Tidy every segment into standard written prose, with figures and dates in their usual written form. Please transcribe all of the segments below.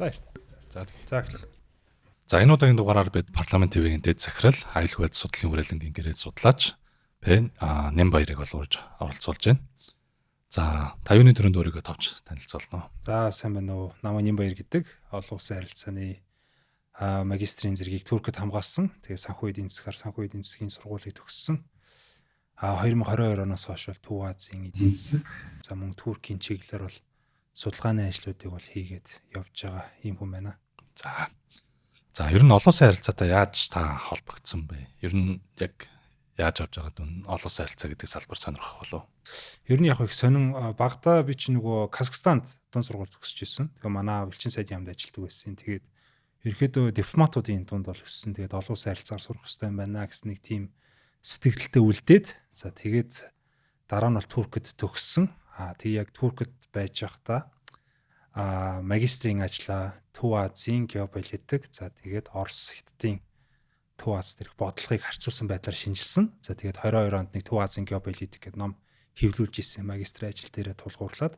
Баяр. За. За энэ удаагийн дугаараар бид парламент ТV-ийн дэд захирал аюулгүй байдлын судлалын хүрээлэнгийн гэрээ судлаач Нэм баярыг олгож оролцуулж байна. За, та юуны төрөнд өөрийгөө товч танилцуулна уу? За, сайн байна уу? Намайг Нэм баяр гэдэг олон улсын харилцааны магистрийн зэргийг Туркид хамгаалсан. Тэгээ санхүү эдийн засгийн сургуулийг төгссөн. 2022 оноос хойш бол Төв Азийн эдийн засаг, за мөн Туркийн чиглэлээр бол судалгааны ажлуудыг бол хийгээд явж байгаа юм хүн байна. За, ер нь олон улсын харилцаатай яаж та холбогдсон бэ? Ер нь яг яаж авч байгаад олон улсын харилцаа гэдэг салбар сонирхох болов? Ер нь яг их сонин багада би чи нөгөө Казахстанд дунд сургууль төгсөж ирсэн. Тэгээ манай Элчин сайдын яамд ажилладаг байсан. Тэгээд ерөөдөө дипломатуудын дунд бол өссөн. Тэгээд олон улсын харилцаагаар сурах хэрэгтэй юм байна гэсэн нэг тийм сэтгэлдээ үлдээд за тэгээд дараа нь бол Туркид төгссөн. Тэгээ яг Туркид байж байхдаа магистрийн ажлаа Төв Азийн геополитик за тэгээд Орос Хятадын Төв Аз дээрх бодлогыг харьцуулсан байдлаар шинжилсэн. За тэгээд 22 онд нэг Төв Азийн геополитик гэдэг ном хэвлүүлж ирсэн магистрийн ажил дээрээ тулгуурлаад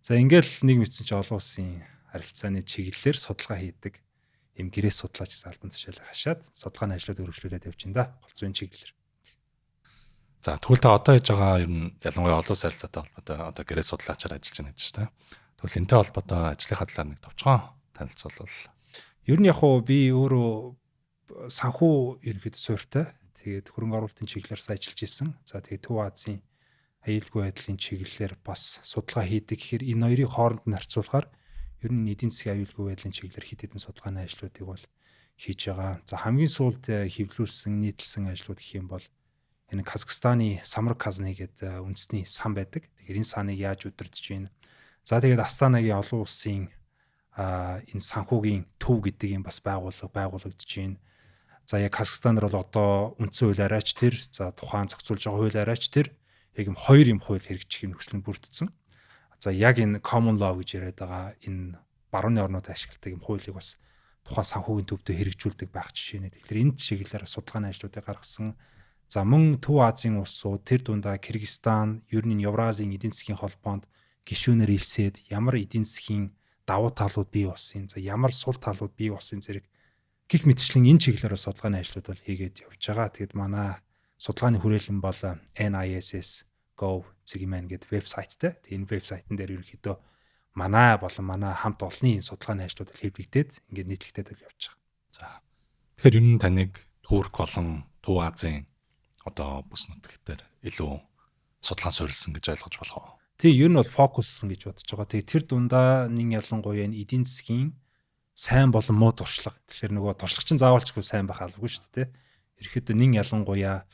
за ингээл нэг мэдсэн чи олон улсын харилцааны чиглэлээр судалгаа хийдэг юм гэрээ судлаач гэсэн албан тушаалыг хашаад судалгааны ажлууд өргөжлүүлээд явж байна да. Голцооны чиглэлээр. За тэгвэл та одоо хийж байгаа ер нь ялангуяа олон улсын харилцаатай холбоотой одоо гэрээ судлаачаар ажиллаж байна гэж байна. Тэгвэл энэтэй холбоотой ажлынхаа талаар нэг товчхон танилцуулбал. Ер нь яг уу би өөрөө санхүү ерөнхийдөө суурьтай. Тэгээд хөрөнгө оруулалтын чиглэлээрс ажиллаж исэн. За тэгээд Төв Азийн аюулгүй байдлын чиглэлээр бас судалгаа хийдэг. Тэгэхээр энэ хоёрын хооронд нь харьцуулахаар ер нь эдийн засгийн аюулгүй байдлын чиглэлээр хэд хэдэн судалгааны ажлуудыг бол хийж байгаа. За хамгийн сүүлд хэвлүүлсэн, нийтлсэн ажлууд гэх юм бол энэ Казахстаны Самар казны гэдэг үндэсний сан байдаг. Тэгэхээр энэ саныг яаж удирдах чинь. За тэгээд Астанагийн олон улсын энэ санхүүгийн төв гэдэг юм бас байгуулагдаж байна. За яг Казахстанаар бол одоо үндсэн хууль арайч тэр, за тухайн зохицуулж байгаа хууль арайч тэр яг юм хоёр юм хууль хэрэгжих юм нөхцөл нь бүрдсэн. За яг энэ common law гэж яриад байгаа энэ барууны орнууд ашигладаг юм хуулийг бас тухайн санхүүгийн төвдөө хэрэгжүүлдэг байх жишээ нэ. Тэгэхээр энэ чиглэлээр судалгааны ажлуудыг гаргасан. За мөн Төв Азийн улсууд тэр дундаа Кыргызстан, ер нь Евразийн эдийн засгийн холбоонд гишүүнээр илсээд ямар эдийн засгийн давуу талууд бий болсон, за ямар сул талууд бий болсон зэрэг гих мэтчлэн энэ чиглэлээр судалгааны ажлууд бол хийгээд явж байгаа. Тэгэд манай судалгааны хүрээлэн бол NISS.gov цэгмэн гэдэг вебсайттай. Энэ вебсайтн дээр ерөнхийдөө манай болон манай хамт олонний судалгааны ажлууд хэвлэгдээд ингээд нийтлэгдээд явж байгаа. За. Тэгэхээр ер нь таныг Турк болон Төв Азийн одоо бүс нутаг дээр илүү судалгаа суурилсан гэж ойлгож болох уу? Тий, ер нь бол фокуссан гэж бодож байгаа. Тэгээ тэр дундаа нэг ялангуяа энэ эдийн засгийн сайн болон муу туршлага. Тэгэхээр нөгөө туршлагч нь заавалчгүй сайн байх албагүй шүү дээ. Ерхэд нэг ялангуяа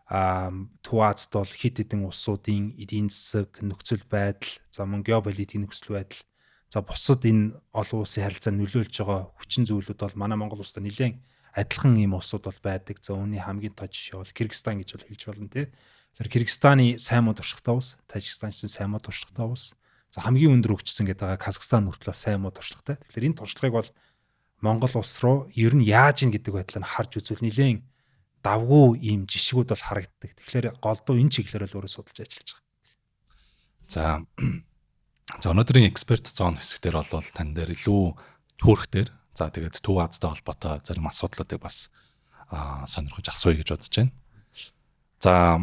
Төв Азад бол хэд хэдэн улсуудын эдийн засаг, нөхцөл байдал, за мөн геополитикийн нөхцөл байдал, за бусад энэ олон улсын харилцаанд нөлөөлж байгаа хүчин зүйлүүд бол манай Монгол улсад нэлээд адилхан ийм улсууд бол байдаг. За үүний хамгийн тод жишээ бол Кыргызстан гэж бол хэлж болно тий. Тэгэхээр Кыргызстаны сайн муу туршлагатай улс, Тажикстан ч сайн муу туршлагатай улс. За хамгийн өндөр хөгжсөн гэдэг байгаа Казахстан хүртэл сайн муу туршлагатай. Тэгэхээр энэ туршлагыг бол Монгол улс руу ер нь яаж ийн гэдэг байдлаар харж үзвэл нэлээд давгүй ийм жишгүүд бол харагддаг. Тэгэхээр голдуу энэ чиглэлээр л өөрөө судалж ажиллаж За байгаа. өнөөдрийн эксперт зон хэсгээр бол тань дээр илүү Турк дээр за тэгээд Төв Азтай холбоотой зарим асуудлуудыг бас сонирхож асууя гэж бодож байна. За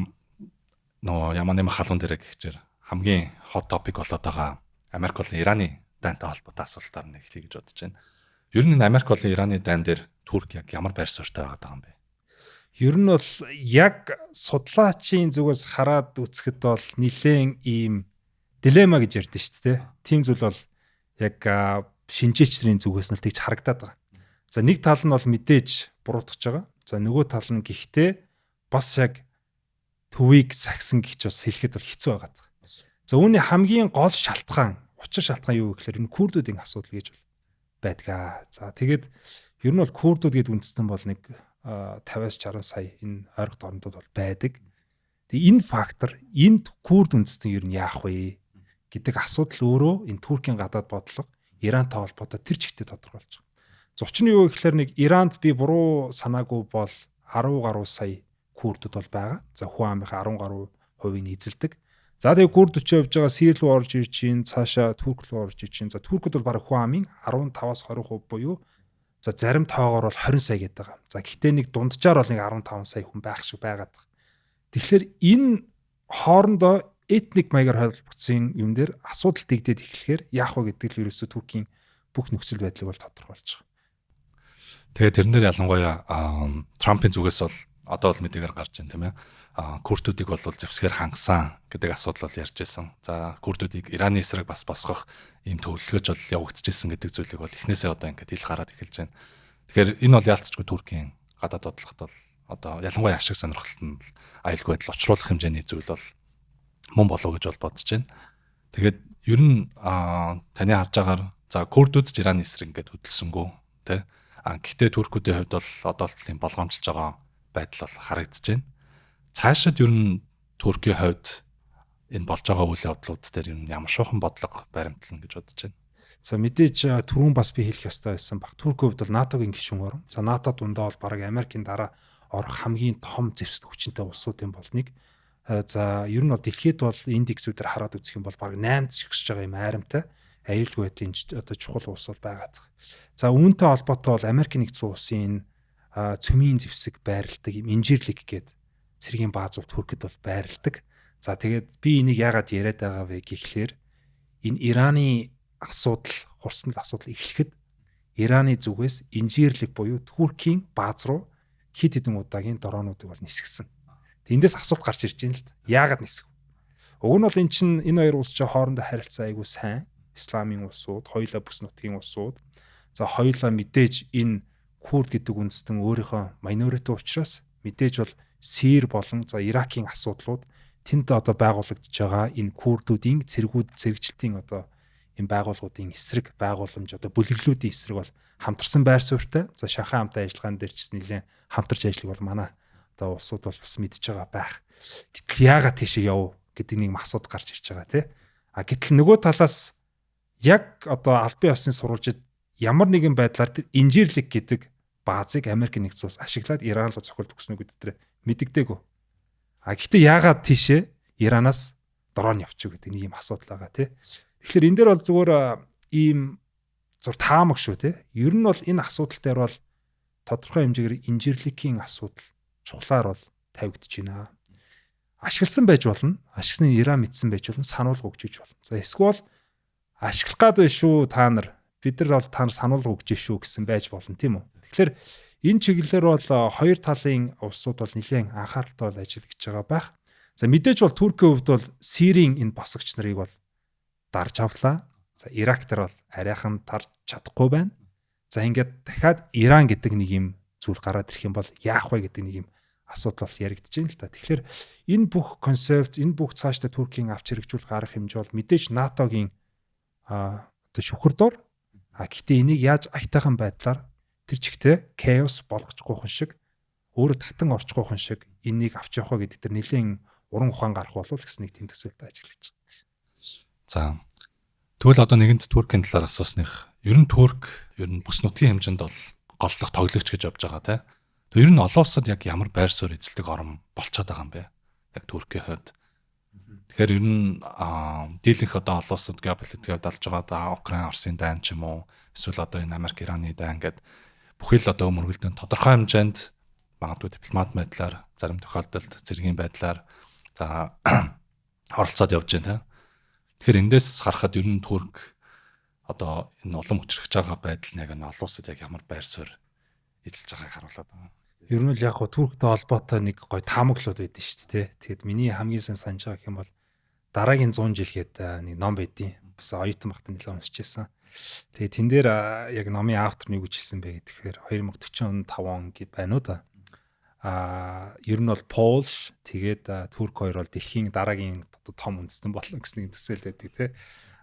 ямар нэгэн халуун дээр гэхчээр хамгийн hot topic болоод байгаа Америк болон Ираны дайнтай холбоотой асуултаар нэг хэлье гэж бодож байна. Ер нь Америк болон Ираны дайн дээр Турк яг ямар байр суурьтай байгаа юм бэ? Ер нь бол яг судлаачийн зүгээс хараад үзэхэд бол нэлээд ийм дилемма гэж ярьдэн шүү дээ. Тийм зүйл бол яг шинжээчдийн зүгээс нь тэгж харагдаад байгаа. За нэг тал нь бол мэдээж буруутгаж байгаа. За нөгөө тал нь гэхдээ бас яг төвийг сагсан гэж бас хэлэхэд бол хэцүү байгаа. За үүний хамгийн гол шалтгаан, учир шалтгаан юу гэхээр энэ курдуудын асуудал гэж байдаг. За тэгээд ер нь бол курдууд гэдэг үндэстэн бол нэг 50-60 сая энэ ойрогт орнуудад бол байдаг. Тэгээ энэ фактор, энд курд үндэстэн ер нь яах вэ гэдэг асуудал өөрөө энэ Туркийн гадаад бодлого Ирантай холбоотой тэр чигтээ тодорхойлж байгаа. Зочин нь юу гэхээр нэг Иранд би буруу санаагүй бол 10 гаруй сая курдууд бол байгаа. За хүн амынхаа 10 гаруй хувийг эзэлдэг. За тэгээ Курд өчөө явж байгаа Сирил рүү орж ирж чинь, цаашаа Турк руу орж ирж чинь. За Туркууд бол баг хүн амын 15-аас 20% буюу за зарим тоогоор бол 20 сая гэдэг байгаа. За гэхдээ нэг дунджаар бол нэг 15 сая хүн байх шиг байгаад байгаа. Тэгэхээр энэ хоорондоо этник маягаар холбогдсон юм дээр асуудал дэгдээд эхлэхээр яах вэ гэдэг л ерөөсөө Туркийн бүх нөхцөл байдлыг бол тодорхойлж байгаа. Тэгээд тэрнээр ялангуяа Трампын зүгээс бол одоо бол мэдээгээр гарч байна тийм ээ. Курдуудыг бол зэвсгээр хангасан гэдэг асуудал бол ярьж байсан. За курдуудыг Ираны эсрэг бас босгох ийм төлөвлөгөөж бол явагдчихсэн гэдэг зүйлийг бол эхнээсээ одоо ингээд ил гараад эхэлж байна. Тэгэхээр энэ бол яалтчгүй Туркийн гадаад бодлогот бол одоо ялангуяа ашиг сонирхолт нь аюулгүй байдал учруулах хэмжээний зүйл бол мөн болов гэж бол бодож байна. Тэгээд ер нь таны харж байгаагаар за курдууд ч Ираны эсрэг ингээд хөдөлсөнгөө тий. Гэхдээ туркуудын хувьд бол одоо л тийм болгоомжлж байгаа байдал бол харагдаж байна. Цаашид ер нь Туркийн хувьд энэ болж байгаа үйл явдлууд дээр ер нь ямар шуухан бодлого баримтлана гэж бодож байна. За мэдээж түрүүн бас би хэлэх ёстой байсан баг. Туркийн хувьд бол НАТОгийн гишүүн орн. За НАТО дундаа бол бараг Америкийн дараа орох хамгийн том зэвсэг хүчинтэй улсуудын болныг. За ер нь бол дэлхийд бол индексүүдээр хараад үзэх юм бол бараг 8-д жигсэж байгаа юм айрамтай аюулгүй байдлын одоо чухал улс бол байгаа. За үүнтэй холбоотой бол Америк нэгдсэн улсын цөмийн зэвсэг байрладаг юм инжирлэг гэдэг цэргийн бааз бол Туркид бол байрладаг. За тэгээд би энийг яагаад яриад байгаа вэ гэхлээр энэ Ираны асуудал, хурцмал асуудал эхлэхэд Ираны зүгээс инжирлэг буюу Туркийн бааз руу хэд хэдэн удаагийн дроонуудыг бол нисгсэн. Эндээс асуулт гарч ирж байна л да. Яагаад нисгэв? Уг нь бол эн чинь энэ хоёр улс чинь хоорондоо харилцаа айгүй сайн. Исламын улсууд, хоёулаа бүс нутгийн улсууд. За хоёулаа мэдээж энэ Курд гэдэг үндэстэн өөрийнхөө minority учраас мэдээж бол Сир болон за Иракийн асуудлууд тэнд одоо байгуулагдж байгаа энэ Курдуудын зэрэгжилтийн одоо энэ байгууллагуудын эсрэг байгууламж одоо бүлэглүүдийн эсрэг бол хамтарсан байр суурьтай. За Шанхай хамтын ажиллагаан дээр ч нэлээд хамтарч ажиллах бол манай одоо улсууд бол бас мэдж байгаа байх. Гэтэл яагаад тийшээ яв гэдэг нэг асуудал гарч ирж байгаа тий. Гэтэл нөгөө талаас яг одоо албан ёсны сурвалжид ямар нэгэн байдлаар тэр инжирлэг гэдэг баазыг Америк нэгдсэн улс ашиглаад Иран руу цохилт өгснө гэдэг тэр мэддэгдээгүй. Гэхдээ яагаад тийшээ Иранаас дрон явчих гэдэг нэг юм асуудал байгаа тий. Тэгэхээр энэ дээр бол зүгээр ийм зур таамаг шүү тий. Ер нь бол энэ асуудал дээр бол тодорхой хэмжээгээр инжирлекийн асуудал чухлаар бол тавигдж байна. Ашигласан байж болно. Ашигласны Иран мэдсэн байж болно. Сануулга өгч иж болно. За эсвэл ашиглах гад байх шүү та нар. Бид нар бол та нар сануулга өгч шүү гэсэн байж болно тийм үү. Тэгэхээр энэ чиглэлээр бол хоёр талын улсууд бол нэлээд анхааралтай бол ажиллаж байгаа байх. За мэдээж бол Туркийн хувьд бол Сирийн энэ босгогч нарыг бол дарж авлаа. За Ирак дээр бол арайхан тарж чадахгүй байна. За ингээд дахиад Иран гэдэг нэг юм зүйл гараад ирэх юм бол яах вэ гэдэг нэг юм асуудал бол яригдж байна л та. Тэгэхээр энэ бүх концепт, энэ бүх цаашдаа Туркийн авч хэрэгжүүлэх арга хэмжээ бол мэдээж НАТОгийн одоо шүхэрдор. Гэхдээ энийг яаж аятайхан байдлаар тэр чигтээ chaos болгочихгүй хүн шиг өөрөө татан орчихгүй хүн шиг энийг авч явах гэдэг тэр нэлийн уран ухаан гарах болов гэсэн нэг тийм төсөөлтөд ажиллаж байна. За тэгвэл одоо нэгэнт Туркийн талаар асуусных. Ер нь Турк ер нь бүс нутгийн хэмжээнд бол голлох тоглогч гэж явж байгаа тий. Ер нь олон улсад яг ямар байр суурь эзэлдэг орн болчиход байгаа юм бэ? Яг Туркийн хувьд. Тэгэхээр ер нь дийлэнх одоо олон улсад геополитикээр далж байгаа да Украин, Оросын дайн ч юм уу эсвэл одоо энэ Америк, Ираны дайн гэдэг бүхэл одоо мөргөлдөн тодорхой хэмжээнд магадгүй дипломат байдлаар, зарим тохиолдолд цэргийн байдлаар за оролцоод явж байна тий. Тэгэхээр эндээс харахад ер нь Турк одоо энэ улам хүчрхэж байгаа байдал нь яг энэ олон улсад яг ямар байр суурь эзэлж байгааг харуулдаг байна. Ер нь л яг гоо Турктэй холбоотой нэг гой таамаглууд байдсан шүү дээ. Тэгэхэд миний хамгийн сайн санаж байгаа гэх юм бол дараагийн 100 жил гэдэг нэг ном байдیں۔ Бас оюутан багтаа нэлээд уншижсэн. Тэгээ тэн дээр яг номын автор нэг үжилсэн бэ гэхээр 2045 он гэд байна уу да. Ер нь бол Полш тэгээд Турк хоёр бол дэлхийн дараагийн том үндэстэн болно гэсэн нэг төсөөл байдаг тий.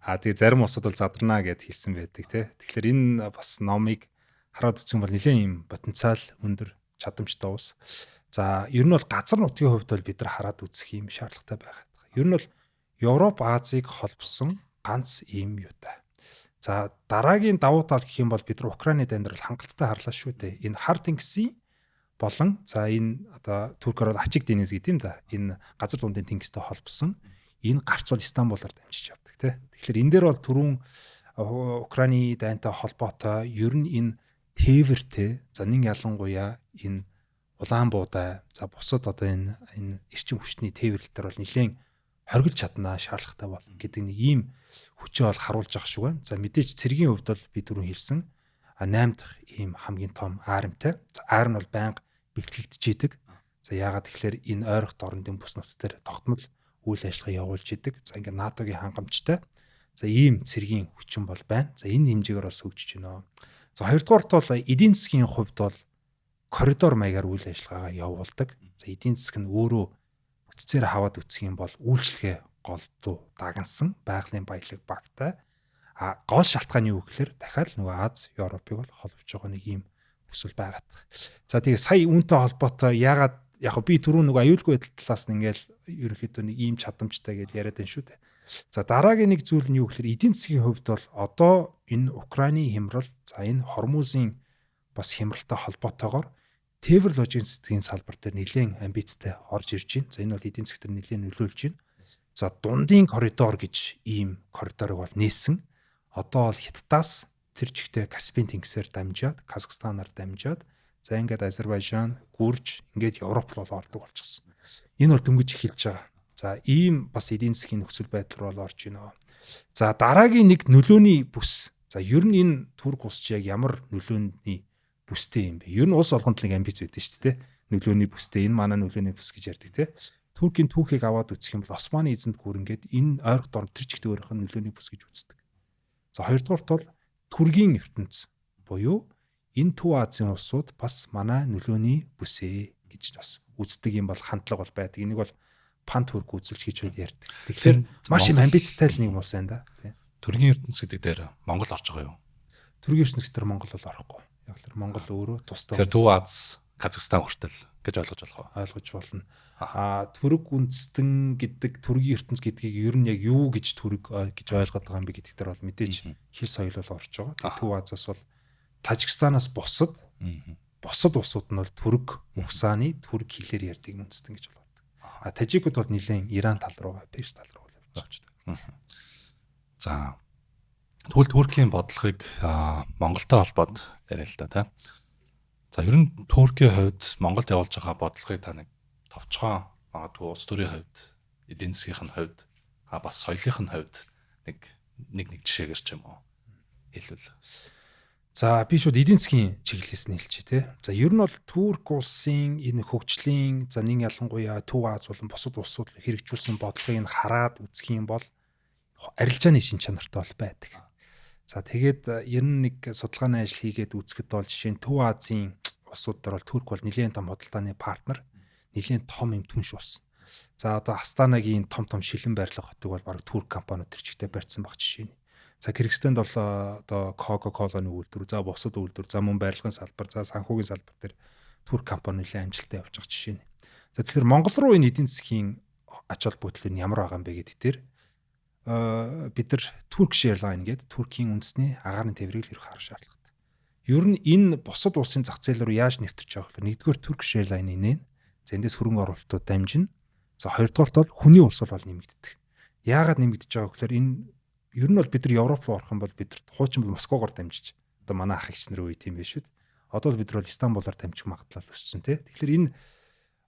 Тэгээ зарим улсууд бол задарнаа гэд хэлсэн байдаг тий. Тэгэхээр энэ бас номыг хараад үзэх юм бол нэлээд юм потенциал өндөр чадамжтай ус. За ер нь бол газар нутгийн хувьд бол бид нар хараад үзэх юм шаардлагатай байгаа. Ер нь бол Европ, Азийг холбосон ганц ийм юутай. За дараагийн давуу тал гэх юм бол бид нар Украины дайнд бол хангалттай харлаа шүү дээ. Энэ хар тэнгисийн болон за энэ одоо Туркоор ачиг дэнэс гэдэг юм да. Энэ газар дундын тэнгистэй холбосон энэ гарц бол Стамбулаар дамжиж явдаг тий. Тэгэхээр энэ дээр бол түрүүн Украины дайнтай холбоотой ер нь энэ тээвэртэй за нэг ялангуяа энэ улаан буудай за бусад одоо энэ эрчим хүчний тээвэрлэлтэр бол нэлээд хоригдж чаднаа шаардлагатай бол гэдэг нэг ийм хүчээ бол харуулж байгаа шүү байна. За мэдээж цэргийн хувьд бол би түрүүн хэлсэн 8 дахь ийм хамгийн том армтай. За ар нь бол байнга бэлтгэгдэж идэг. За яагаад тэгэхээр энэ ойрох дорнодын бүс нутг дээр тогтмол үйл ажиллагаа явуулж идэг. За ингээд НАТОгийн хангамжтай. За ийм цэргийн хүчин бол байна. За энэ хэмжээгээр бас хөгжиж байна. За хоёрдугаарт бол эдийн засгийн хувьд бол коридор маягаар үйл ажиллагаагаа явуулдаг. За эдийн засаг нь өөрөө бүтцээр хаваад үсэх юм бол үйлчлэгээ голдуу дагнсан байгалийн баялаг багтай. Гол шалтгаан юу гэхээр дахиад нөгөө Аз, Европыг бол холбож байгаа нэг ийм хүсэл байгаад. За тэгээ сая үүнтэй холбоотой яагаад яг би түрүү нөгөө аюулгүй байдал талаас нь ингээл ерөнхийдөө нэг ийм чадамжтай гэж яриад байна шүү дээ. За дараагийн нэг зүйл нь юу гэхээр эдийн засгийн хувьд бол одоо энэ Украины хямрал, за энэ Хормузын бас хямралтай холбоотойгоор тээвэр логистикийн салбар дээр нэлээд амбицтай орж ирж байна. За энэ бол эдийн засгт нэлээд нөлөөлж байна. За дундын коридор гэж ийм коридорыг бол нээсэн. Одоо бол Хятадаас тэр чигтээ Каспийн тэнгисээр дамжаад, Казахстанаар дамжаад, за ингээд Азербайджан, Гүрж, ингээд Европ руу ордог болчихсон. Энэ бол дөнгөж эхэлж байгаа. За ийм бас эдийн засгийн нөхцөл байдал руу орж байна. За дараагийн нэг нөлөөний бүс. За ер нь энэ Турк улс чи яг ямар нөлөөний бүстэй юм бэ? Ер нь улс олгонд нэг амбиц байдаг шүү дээ. Нөлөөний бүстэй энэ манай нөлөөний бүс гэж ярьдаг те. Туркийн түүхийг аваад үзэх юм бол Османы эзэнт гүрэнгээд энэ ойрох дорн тэр чигт өөрийнх нь нөлөөний бүс гэж үздэг. За хоёрдугаарт бол Түргийн ертөнц буюу энэ Төв Азийн улсууд бас манай нөлөөний бүсээ гэж бас үздэг юм бол хандлага бол байдаг. Энийг бол пан турк үзэлж гэж ярьдаг. Тэгэхээр маш юм амбицтай л нэг мус байна да. Түргийн ертөнц гэдэг дээр Монгол орж байгаа юу? Түргийн ертөнц дээр Монгол бол орохгүй. Яг л Монгол өөрөө тусдаа. Тэгэхээр Төв Аз, Казахстан хүртэл гэж ойлгож болох уу? Ойлгож болно. Түрэг үндэстэн гэдэг Түргийн ертөнц гэдгийг ер нь яг юу гэж Түрэг гэж ойлгоод байгаа юм бэ гэдэг дээр бол мэдээж хэл соёл бол орж байгаа. Төв Азаас бол Тажикстанаас бусад улсууд нь бол Түрэг угсааны Түрэг хэлээр ярьдаг үндэстэн гэж болдог. Тажикууд бол нэлээд Иран тал руугаа, Перс тал руу явж байгаа. За тэгвэл Туркийн бодлогыг Монголтой холбоод яриа л да тий. За ер нь Туркийн хувьд Монголд явуулж байгаа бодлогыг та нэг товчхон магадгүй улс төрийн хувьд, эдийн засгийн хувьд, бас соёлын хувьд нэг жишээгээр ч юм уу хэлвэл. За би шууд эдийн засгийн чиглэлээс нь хэлчихье тий. За ер нь бол Турк улсын энэ хөгжлийн за нэг ялангуяа Төв Аз болон бусад улсууд хэрэгжүүлсэн бодлогыг хараад үзэх юм бол арилжааны шин чанартай бол байдаг. За тэгээд ер нь нэг судалгааны ажил хийгээд үзэхэд бол жишээ нь Төв Азийн улсууд дээр бол Турк бол нэлээд том худалдааны партнер, нэлээд том юм түнш улс. За одоо Астанагийн том шилэн барилга хотыг бол баг Турк компаниуд төрчигтэй барьсан баг жишээ нь. За Кыргызстанд бол одоо Coca-Cola-ны үйлдвэр, за бусад үйлдвэр, за мөн барилгын салбар, за санхүүгийн салбар дээр Турк компани нэлээд амжилттай явж байгаа жишээ нь. За тэгэхээр Монгол руу энэ эдийн засгийн ач холбогдол нь ямар байгаа юм бэ гэдэг дээр бид нар Turkish Airlines гэдэг Туркийн үндэсний агаарын тээврийг л харах шаардлагатай. Ер нь энэ бусад улсын зах зээл рүү яаж нэвтэрч байгаа вэ? Нэгдүгээр Turkish Airlines нэ. За эндээс хөрөнгө оруулалтууд дамжина. За хоёрдугаарт бол хүний улс бол нэмэгддэг. Яагаад нэмэгдэж байгаа вэ гэхээр энэ ер нь бол бид нар Европ руу орох юм бол бид нар хуучин бол Москвагоор дамжиж одоо манай ах эгч нар үе тийм байх шүү дээ. Одоо л бид нар бол Стамбулаар дамжих магадлал өссөн тий. Тэгэхээр энэ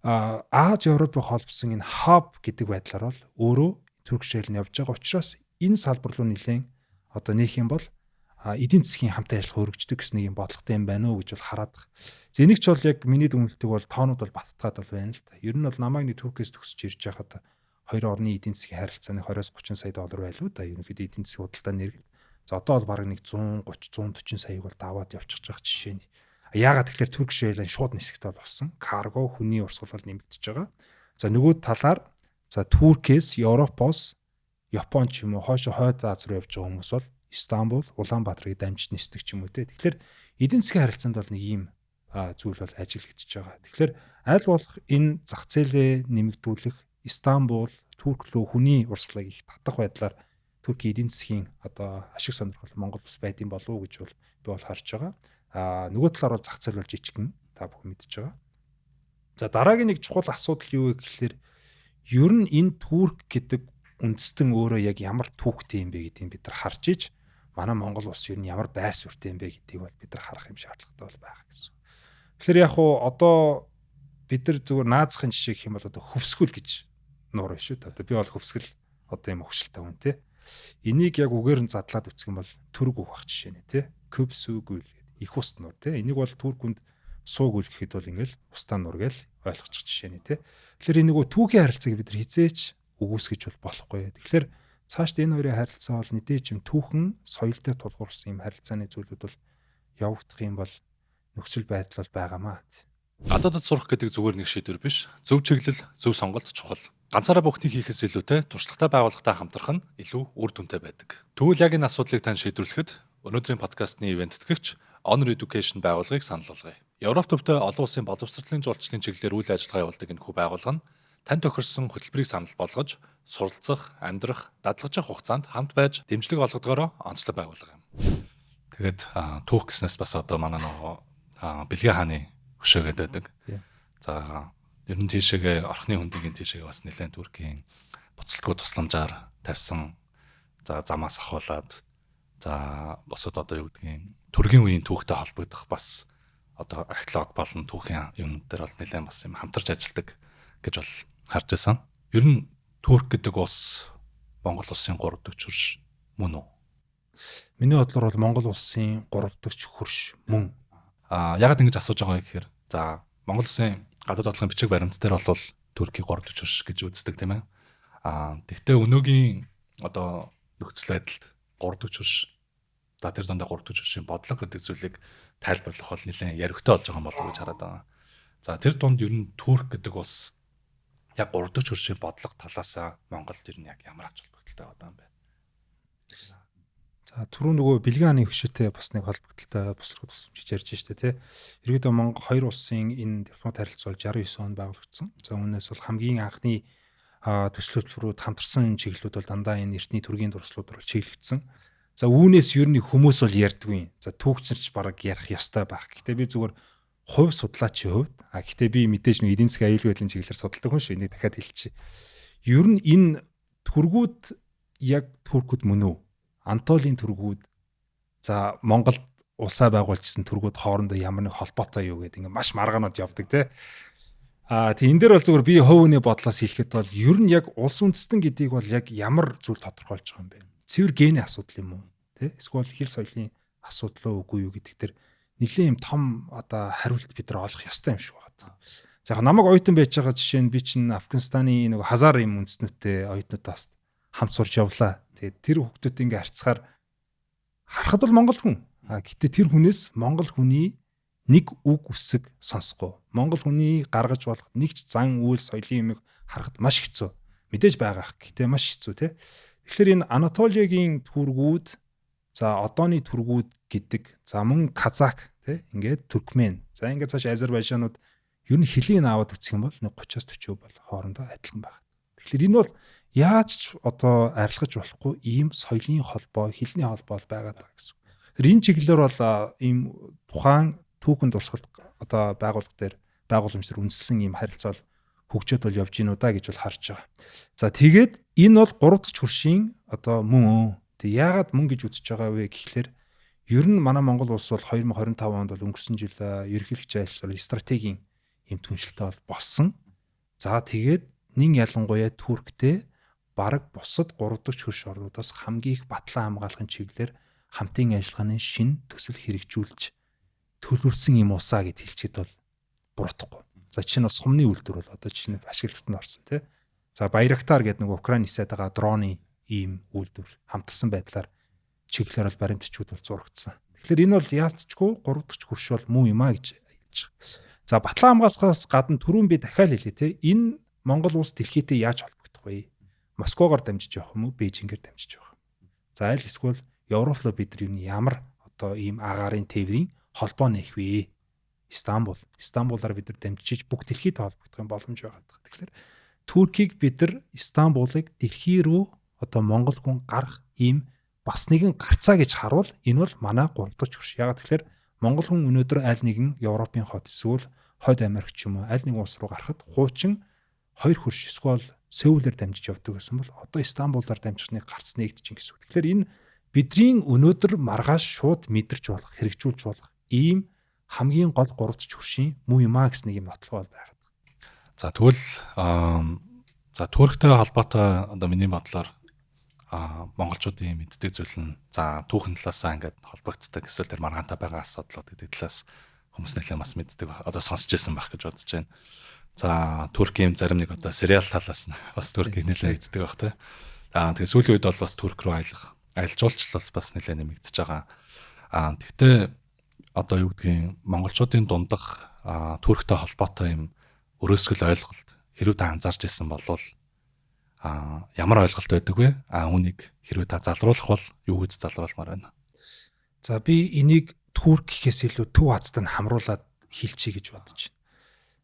Аз Европыг холбосон энэ хаб гэдэг байдлаар бол өөрөө Turkish Airlines явж байгаа учраас энэ салбар руу нэлээд одоо нээх юм бол эдийн засгийн хамтын ажиллагаа өргөждөг гэсэн нэг юм бодлоготой юм байна уу гэж бол хараад байгаа. За энийг ч бол яг миний дүгнэлтийг бол тоонууд бол баттгаад бол байна л да. Ер нь бол намайг нэг Туркээс төгсөж ирж байхад хоёр орны эдийн засгийн харилцааны 20-30 сая доллар байлуу да. Ерөнхийдөө эдийн засгийн худалдааны нэргэл. За одоо бол бараг нэг 130-140 саяг бол даваад явчихж байгаа жишээ нь. Яагаад тэгэхээр Turkish Airlines шууд нисэхтэй болсон. Карго, хүний урсгал бол нэмэгдэж байгаа. За нөгөө талаар за Туркээс, Европоос, Япон ч юм уу хойш хойд Аз руу явж байгаа хүмүүс бол Стамбул, Улаанбаатарыг дамжиж нисдэг ч юм уу те. Тэгэхээр эдийн засгийн харилцаанд бол нэг ийм зүйл бол ажиглагдчихж байгаа. Тэгэхээр аль болох энэ зах зээлээ нэмэгдүүлэх Стамбул, Турк руу хүний урсгалыг их татах байдлаар Туркийн эдийн засгийн одоо ашиг сонирхол Монгол ус байдсан болов уу гэж бол би бол харж байгаа. Нөгөө талаар бол зах зээл бол жижигхэн та бүхэн мэдж байгаа. За дараагийн нэг чухал асуудал юу вэ гэхээр ер нь энэ Турк гэдэг үндэстэн өөрөө яг ямар түүхтэй юм бэ гэдгийг бид нар харж иж манай Монгол улс ер нь ямар байс суурьтай юм бэ гэдгийг бол бид нар харах юм шаардлагатай бол байгаа гэсэн. Тэгэхээр яг уу одоо бид нар зүгээр наазахын жишээ гэх юм бол одоо хөвсгөл гэж нуур шүү дээ. Одоо би бол хөвсгөл одоо юм өгшөлтэй хүн те. Энийг яг үгээр нь задлаад үсэх юм бол түрэг үг бах жишээ нэ те. Көбсүгül гэдэг их ус нуур те. Энийг бол Туркүнд суугүйл гэхэд бол ингээл устаа нуур гэж ойлгочих жишээ нэ те. Тэгэхээр энэ нөгөө түүхийн харилцааг бид нар хизээч үгүйсгэж бол болохгүй. Тэгэхээр цаашд энэ хоёрын харилцаа бол мэдээж юм түүхэн соёлтой тулгуурсан юм харилцааны зүйлүүд бол явагдах юм бол нөхцөл байдал бол байгаамаа. Гадаадд сурах гэдэг зүгээр нэг шийдвэр биш. Зөв чиглэл, зөв сонголт чухал. Ганцаараа бүхнийг хийхээс илүүтэй туршлагатай байгууллагатай хамтрах нь илүү үр дүнтэй байдаг. Тэгвэл яг энэ асуудлыг тань шийдвэрлэхэд өнөөдрийн подкастны ивент тэтгэгч Honor Education байгууллагыг санал болгоё. Европ төвтэй олон улсын боловсролын жуулчлалын чиглэлээр үйл ажиллагаа явуулдаг энэхүү байгууллага нь тань тохирсон хөтөлбөрийг санал болгож, суралцах, амьдрах, дадлагжих хугацаанд хамт байж дэмжлэг олгодгоороо онцлог байгууллага юм. Тэгээд түүх гэснээс бас одоо манай нөгөө бэлгийн хааны хөшөөгээд байдаг. За ер нь тийшээгээ орхны хөндгийн тийшээгээ бас нэлээд Туркийн буцалтгүй тусламжаар тавьсан. За замаас ахуулаад за босод одоо юу гэдгийг төргийн үеийн түүхтэй холбогдох бас одоо археолог болон түүхийн юмнууд дээр бол нэлээд бас юм хамтарч ажилладаг гэж бол харж байсан. Ер нь Турк гэдэг улс Монгол улсын 3 дахь хөрш мөн үү? Миний бодлоор бол Монгол улсын 3 дахь хөрш мөн. Ягаад ингэж асууж байгаа юм гэхээр за Монгол улсын гадаад бодлогын бичиг баримт дээр бол Туркийг 3 дахь хөрш гэж үздэг тийм ээ. Тэгвэл өнөөгийн одоо нөхцөл байдалд 3 дахь хөрш за тэр дандаа 3 дахь хөршийн бодлого гэдэг зүйлийг тайлбарлах бол нэлээд яригтай болж байгаа юм болов уу гэж хараад байгаа. За тэр дунд ер нь Турк гэдэг улс яг 3 дахь хөршийн бодлого талаасаа Монголд ер нь яг ямар ач холбогдолтой байгаа юм бэ? За түрүү нөгөө бэлгийн хааны хөшөөтэй бас нэг холбогдолтой бослогод тусламж ярьж штэ тий. Ерөөдөө Монгол хоёр улсын энэ дипломат харилцаа бол 69 онд байгуулагдсан. За үүнээс бол хамгийн анхны төсөл хөтөлбөрүүд хамтарсан чиглэлүүд бол дандаа энэ эртний төргийн дурслууд бол чиглэгдсэн. За үүнээс ер нь хүмүүс бол ярьдгүй. За түүхчэрч бараг ярих ёстой байх. Гэхдээ би зүгээр хувь судлаачийн хувьд гэхдээ би мэдээж нэг эдийн засгийн аюулгүй байдлын чиглэлээр судалдаг хүн шүү. Энийг дахиад хэлчихье. Ер нь энэ төргүүд яг Туркуд мөн үү? Антолын төргүүд за Монголд улсаа байгуулжсэн төргүүд хоорондоо ямар нэг холбоотой юу гэдэг ингээ маш маргаанууд явдаг те. Тэг энэ дээр бол зүгээр би хөвөний бодлоос хэлэхэд бол ер нь яг улс үндэстэн гэдгийг бол яг ямар зүйл тодорхойлж байгаа юм бэ? Цэвэр гений асуудал юм уу? Тэ? Эсвэл хэл соёлын асуудал уу үгүй юу гэдэг дээр нэлийн юм том одоо хариулт бид нар олох ёстой юм шиг байна. За яг намайг оюутан байж байгаа жишээ нь би чинь Афганистаны нэг хазар юм үндэстнүүдтэй оюутнуудаас хамт сурч явлаа. Тэгээд тэр хүүхдүүд ингээ харьцахаар харахад бол монгол хүн. Гэтэ тэр хүнээс монгол хүний нэг үг үсэг сонсохгүй. Монгол хүний гаргаж болох нэг ч зан үйл соёлын юмыг харахад маш хэцүү. Мэдээж байгаа. Гэтэ маш хэцүү те. Тэгэхээр энэ Анатолиагийн түргүүд за одооны түргүүд гэдэг за мөн Казак те ингээд Туркмен за ингээд цааш Азербайджанууд ер нь хэлийг аваад үсэх юм бол 30-аас 40% бол хоорондоо адилхан байна. Тэгэхээр энэ бол яаж ч одоо арилгаж болохгүй ийм соёлын холбоо, хэлний холбоо байгаа даа гэсэн. Тэр энэ чиглэлээр бол ийм тухайн түүхэн дурсгалт одоо байгууллага дээр байгууламж төр үндэслэн ийм харилцаа хөгжөөд бол явж гинүү да гэж бол харж байгаа. За тэгээд энэ бол 3 дахь хөршийн одоо мөн. Тэг яагаад мөн гэж үзэж байгаа вэ гэхлээр ер нь манай Монгол улс бол 2025 онд бол өнгөрсөн жил ерөнхийлөгч айлчлал стратегийн ийм түншлэлтэй бол болсон. За тэгээд нин ялангуяа Турктэй бараг бусад 3 дахь хөрш орнуудаас хамгийн их батлан хамгаалахын чиглэлээр хамтын ажиллагааны шин төсөл хэрэгжүүлж төлөвлөсөн юм усаа гэж хэлчихэд бол буруудахгүй. За чинь бас сумны үйлдвэр бол одоо чинь ашиглалтанд орсон тий. За Байрактар гэдэг нэг Украин нисээд байгаа дроны ийм үйлдвэр хамтарсан байдлаар чиглэлээр бол баримтчууд бол зурагдсан. Тэгэхээр энэ бол яалтчгүй 3 дахь хөрш бол муу юм а гэж хэлж байгаа. За батлан хамгаалахаас гадна түрүүн би дахиад хэлээ тий. Энэ Монгол улс дэлхийдээ яаж холбогдох вэ? Москвагоор дамжиж явах юм уу? Бээжингээр дамжиж явах. За аль эсвэл Европлоо бид нар ямар одоо ийм агаарын тээврийн холбоо нээх вэ? Стамбулаар бид нар дамжиж бүх дэлхийд холбогдох юм боломж байгаа. Тэгэхээр Туркийг бид нар Стамбулыг дэлхий рүү одоо Монгол хүн гарах ийм бас нэгэн гарцаа гэж харуул энэ бол манай 3 дахь хөрш. Ягаад тэгэхээр Монгол хүн өнөөдөр аль нэгэн Европын хот эсвэл Хойд Америк ч юм уу аль нэгэн улс руу гарахад хуучин 2 хөрш эсвэл Сөүлээр дамжиж явдаг гэсэн бол одоо Стамбулаар дамжихны гарц нэгдэж гэсэн үг. Тэгэхээр энэ бидний өнөөдөр маргааш шууд мэдэрч болох, хэрэгжүүлж болох ийм хамгийн гол 3 хөршийн муу юмаа гэсэн нэг юм нотлого бол байгаад. За тэгвэл түүхтэй холбоотой одоо миний бодлоор монголчуудын мэддэг зүйл нь за түүхэн талаасаа ингээд холбогддог эсвэл тэр маргаантай байгаа асуудлууд гэдэг талаас хүмүүс нэлээд бас мэддэг одоо сонсч ирсэн байх гэж бодож байна. За Туркийн зарим нэг одоо сериал талаас нь бас Туркийг нэлээд мэддэг байх тийм. Тэгээ сүүлийн үед бол бас Турк руу аялал жуулчлал бас нэлээд нэмэгдэж байгаа. Тэгвэл одоо юу гэдгийг монголчуудын дундах Турктэй холбоотой юм өрөөсгөл ойлголт хэрвээ та анзаарч ирсэн бол ямар ойлголт байдаг вэ? Үүнийг хэрвээ та залруулах бол юу гэж залруулмаар байна? За би энийг Турк гэхээс илүү Төв Азад нь хамруулад хэлчихье гэж бодож байна.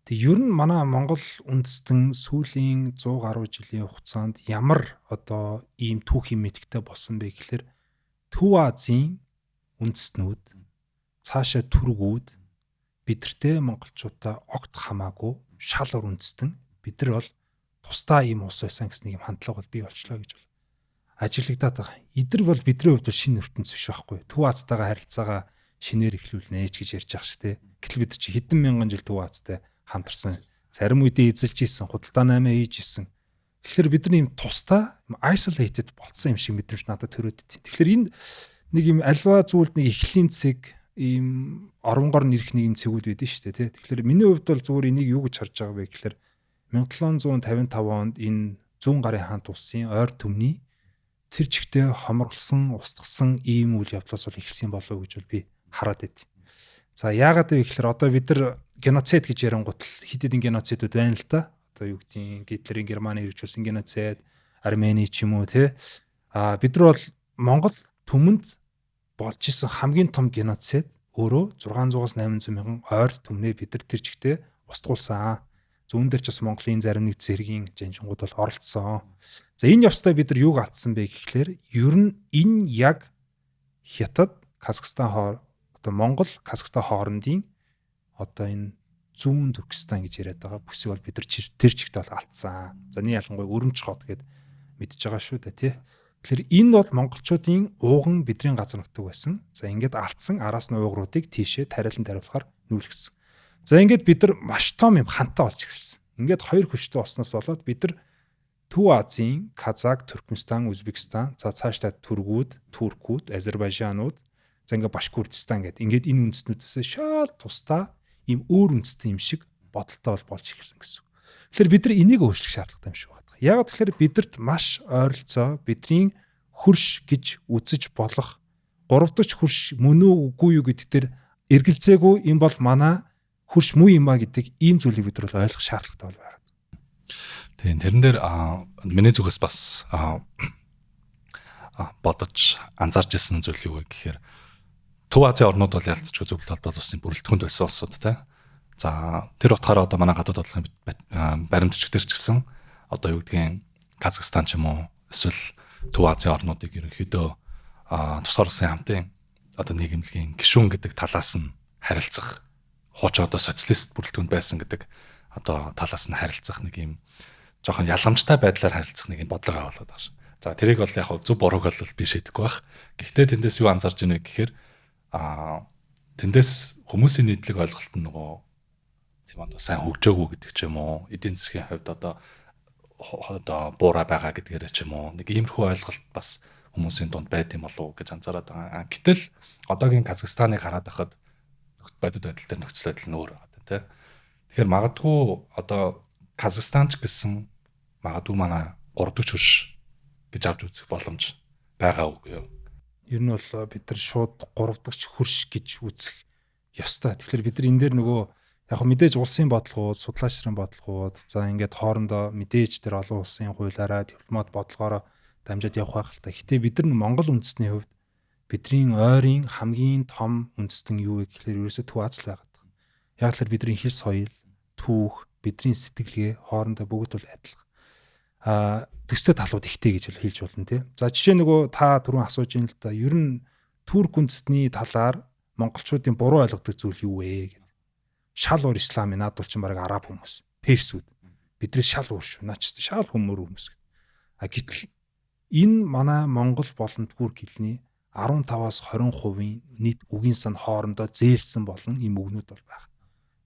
Тэг ер нь манай Монгол үндэстэн сүүлийн 100 гаруй жилийн хугацаанд ямар одоо ийм түүхийн мэдгтэй болсон бэ гэхээр Төв Азийн үндэстнүүд цаашаа түргүүд бидэртэй монголчуудаа огт хамаагүй шал ор үндэстэн бид нар бол тусдаа ийм ус байсан гэсэн нэг юм хандлага бол бий болчлоо гэж бол ажиглагдаад байгаа. Эдэр бол бидний хувьд шинэ ертөнц биш байхгүй. Төв Азтайгаа харилцаагаа шинээр эхлүүлнэ гэж ярьж байгаа шүү дээ. Гэтэл бид чи хэдэн мянган жил Төв Азтай хамтарсан. Зарим үедээ эзэлж исэн, худалдаа 8 хийж исэн. Тэгэхээр бид нар ийм тусдаа isolated болцсон юм шиг мэдрэмж надад төрөөд тийм. Тэгэхээр энэ нэг юм альва зүйлд нэг эхлийн цэг ийм оронгоор нэрх нэг юм цэгүүд байдэн шүү дээ тий. Тэгэхээр миний хувьд бол зүгээр энийг юу гэж харж байгаа вэ гэхээр 1755 онд энэ 100 гарын хаант улсын ойр түмний тэр чигтээ хоморлсон, устгасан ийм үйл явдлаас бол эхэлсэн болов уу гэж бол би хараад байд. За яагаад вэ гэхээр одоо бид нар геноцид гэж ярангуут хэд хэдэн геноцидууд байна л да. Одоо юу гэдгийг Гитлерийн Германы хэрэгжүүлсэн геноцид, Армени ч юм уу тий. Бид нар бол Монгол түмэнд болж исэн хамгийн том геноцид өөрөө 600-аас 800 мянган ойр түмнээ бид нар тэр чигтээ устгуулсан. Зүүн дээр ч бас Монголын зарим нэг зэргийн жанжингууд бол оролцсон. За энэ явцдаа бид нар юуг алдсан бэ гэхлээр ер нь энэ яг Хятад, Казахстан одоо Монгол, Казахстан хоорондын одоо энэ зүүн Туркестан гэж яриад байгаа бүсийг бол бид нар тэр чигтээ бол алдсан. За нэг ялангуяа Өрөмч хот гэд мэдж байгаа шүү дээ тий. Тэгэхээр энэ бол монголчуудын ууган бидний газар нутаг байсан. За ингээд алдсан араас нь уугруудыг тийшээ тариалан тариулахаар нүүлгэсэн. За ингээд бид нар маш том юм хантай болж ирсэн. Ингээд хоёр хүчтэй болсноос болоод бид нар Төв Азийн Казак, Туркменстан, Узбекистан, за цаашдаа Түргүүд, Туркууд, Азербайжанууд, за ингээд Башкортостан гэдэг ингээд энэ үндэстнүүдээс шал тусдаа ийм өөр үндэстэн юм шиг бодолтой болж ирсэн гэсэн. Тэгэхээр бид нар энийг өөрчлөх шаардлагатай юм шиг байна. Яг тэгэхээр бидэрт маш ойролцоо бидний хөрш гэж үзэж болох 3 дахь хөрш мөн үү үгүй юу гэдэг дээр эргэлзээгүй энэ бол манай хөрш муу юм а гэдэг ийм зүйлийг бид нар ойлгох шаардлагатай бол байна. Тийм тэрэн дээр миний зүгээс бас бодож анзаарч ирсэн зүйл юу вэ гэхээр Төв Азийн орнууд бол ялцчгүй зөвлөлт холбоот улсын бүрэлдэхүүнд байсан улсууд те. За тэр утгаараа одоо манай гадаад бодлогын баримтчиг дээр ч гэсэн одоо юу гэдгийг Казахстан ч юм уу эсвэл Төв Азийн орнуудыг ерөнхийдөө тусгаар улсын хамтын одоо нийгэмлэгийн гишүүн гэдэг талаас нь харилцах хуучин одоо социалист бүрэлдэхүүнд байсан гэдэг одоо талаас нь харилцах нэг юм жоохон ялгамжтай байдлаар харилцах нэг юм бодлого аваад байгаа ш. За тэрийг бол яг зөв бурууг бол би шийдэхгүй байх. Гэхдээ тэндээс юу анзаарч байна вэ гэхээр тэндээс хүмүүсийн нийтлэг ойлголт нь нөгөө зэмэнд сайн хөгжөөгүй гэдэг ч юм уу, эдийн засгийн хувьд одоо буураа байгаа гэдгээр ч юм уу нэг иймэрхүү ойлголт бас хүмүүсийн дунд байд юм болов уу гэж анзаараад байгаа. Гэтэл одоогийн Казахстаныг хараад байхад бодит байдал дээр нөхцөл байдал нь өөр байгаа тийм. Тэгэхээр магадгүй одоо Казахстан ч гэсэн магадгүй манай 3 дахь хөрш гэж авч үзэх боломж байгаа үгүй юу? Ер нь бол бид нар шууд 3 дахь хөрш гэж үзэх ёстой. Тэгэхээр бид нар энэ дээр нөгөө яг мэдээж улсын бодлогууд, судлаачдын бодлогууд, за ингээд хоорондоо мэдээж тэр олон улсын хуулиараа дипломат бодлогоороо дамжаад явах байх л та. Гэтэ бид нар Монгол үндэстний хувьд бидний ойрын хамгийн том үндэстэн юу вэ гэхээр ерөөсөө Төв Аз л байгаад байна. Яг л бидний хэл соёл, түүх, бидний сэтгэлгээ хоорондоо бүгд бол адилхан. Төстэй талууд ихтэй гэж хэлж болно тий. За жишээ нөгөө та түрүүн асууж ин л да. Ер нь Турк үндэстний талаар монголчуудын буруу ойлгодог зүйл юу вэ гэдэг. Шал уур ислам наад бол ч баг араб хүмүүс, персүүд. Бидрээс шал өөр шүү. Наач шал хүмүүр хүмүүс. Гэтэл энэ манай Монгол болон Түрк хэлний 15-аас 20% нийт үгийн сан хоорондоо зээлсэн болон ийм үгнүүд бол байна.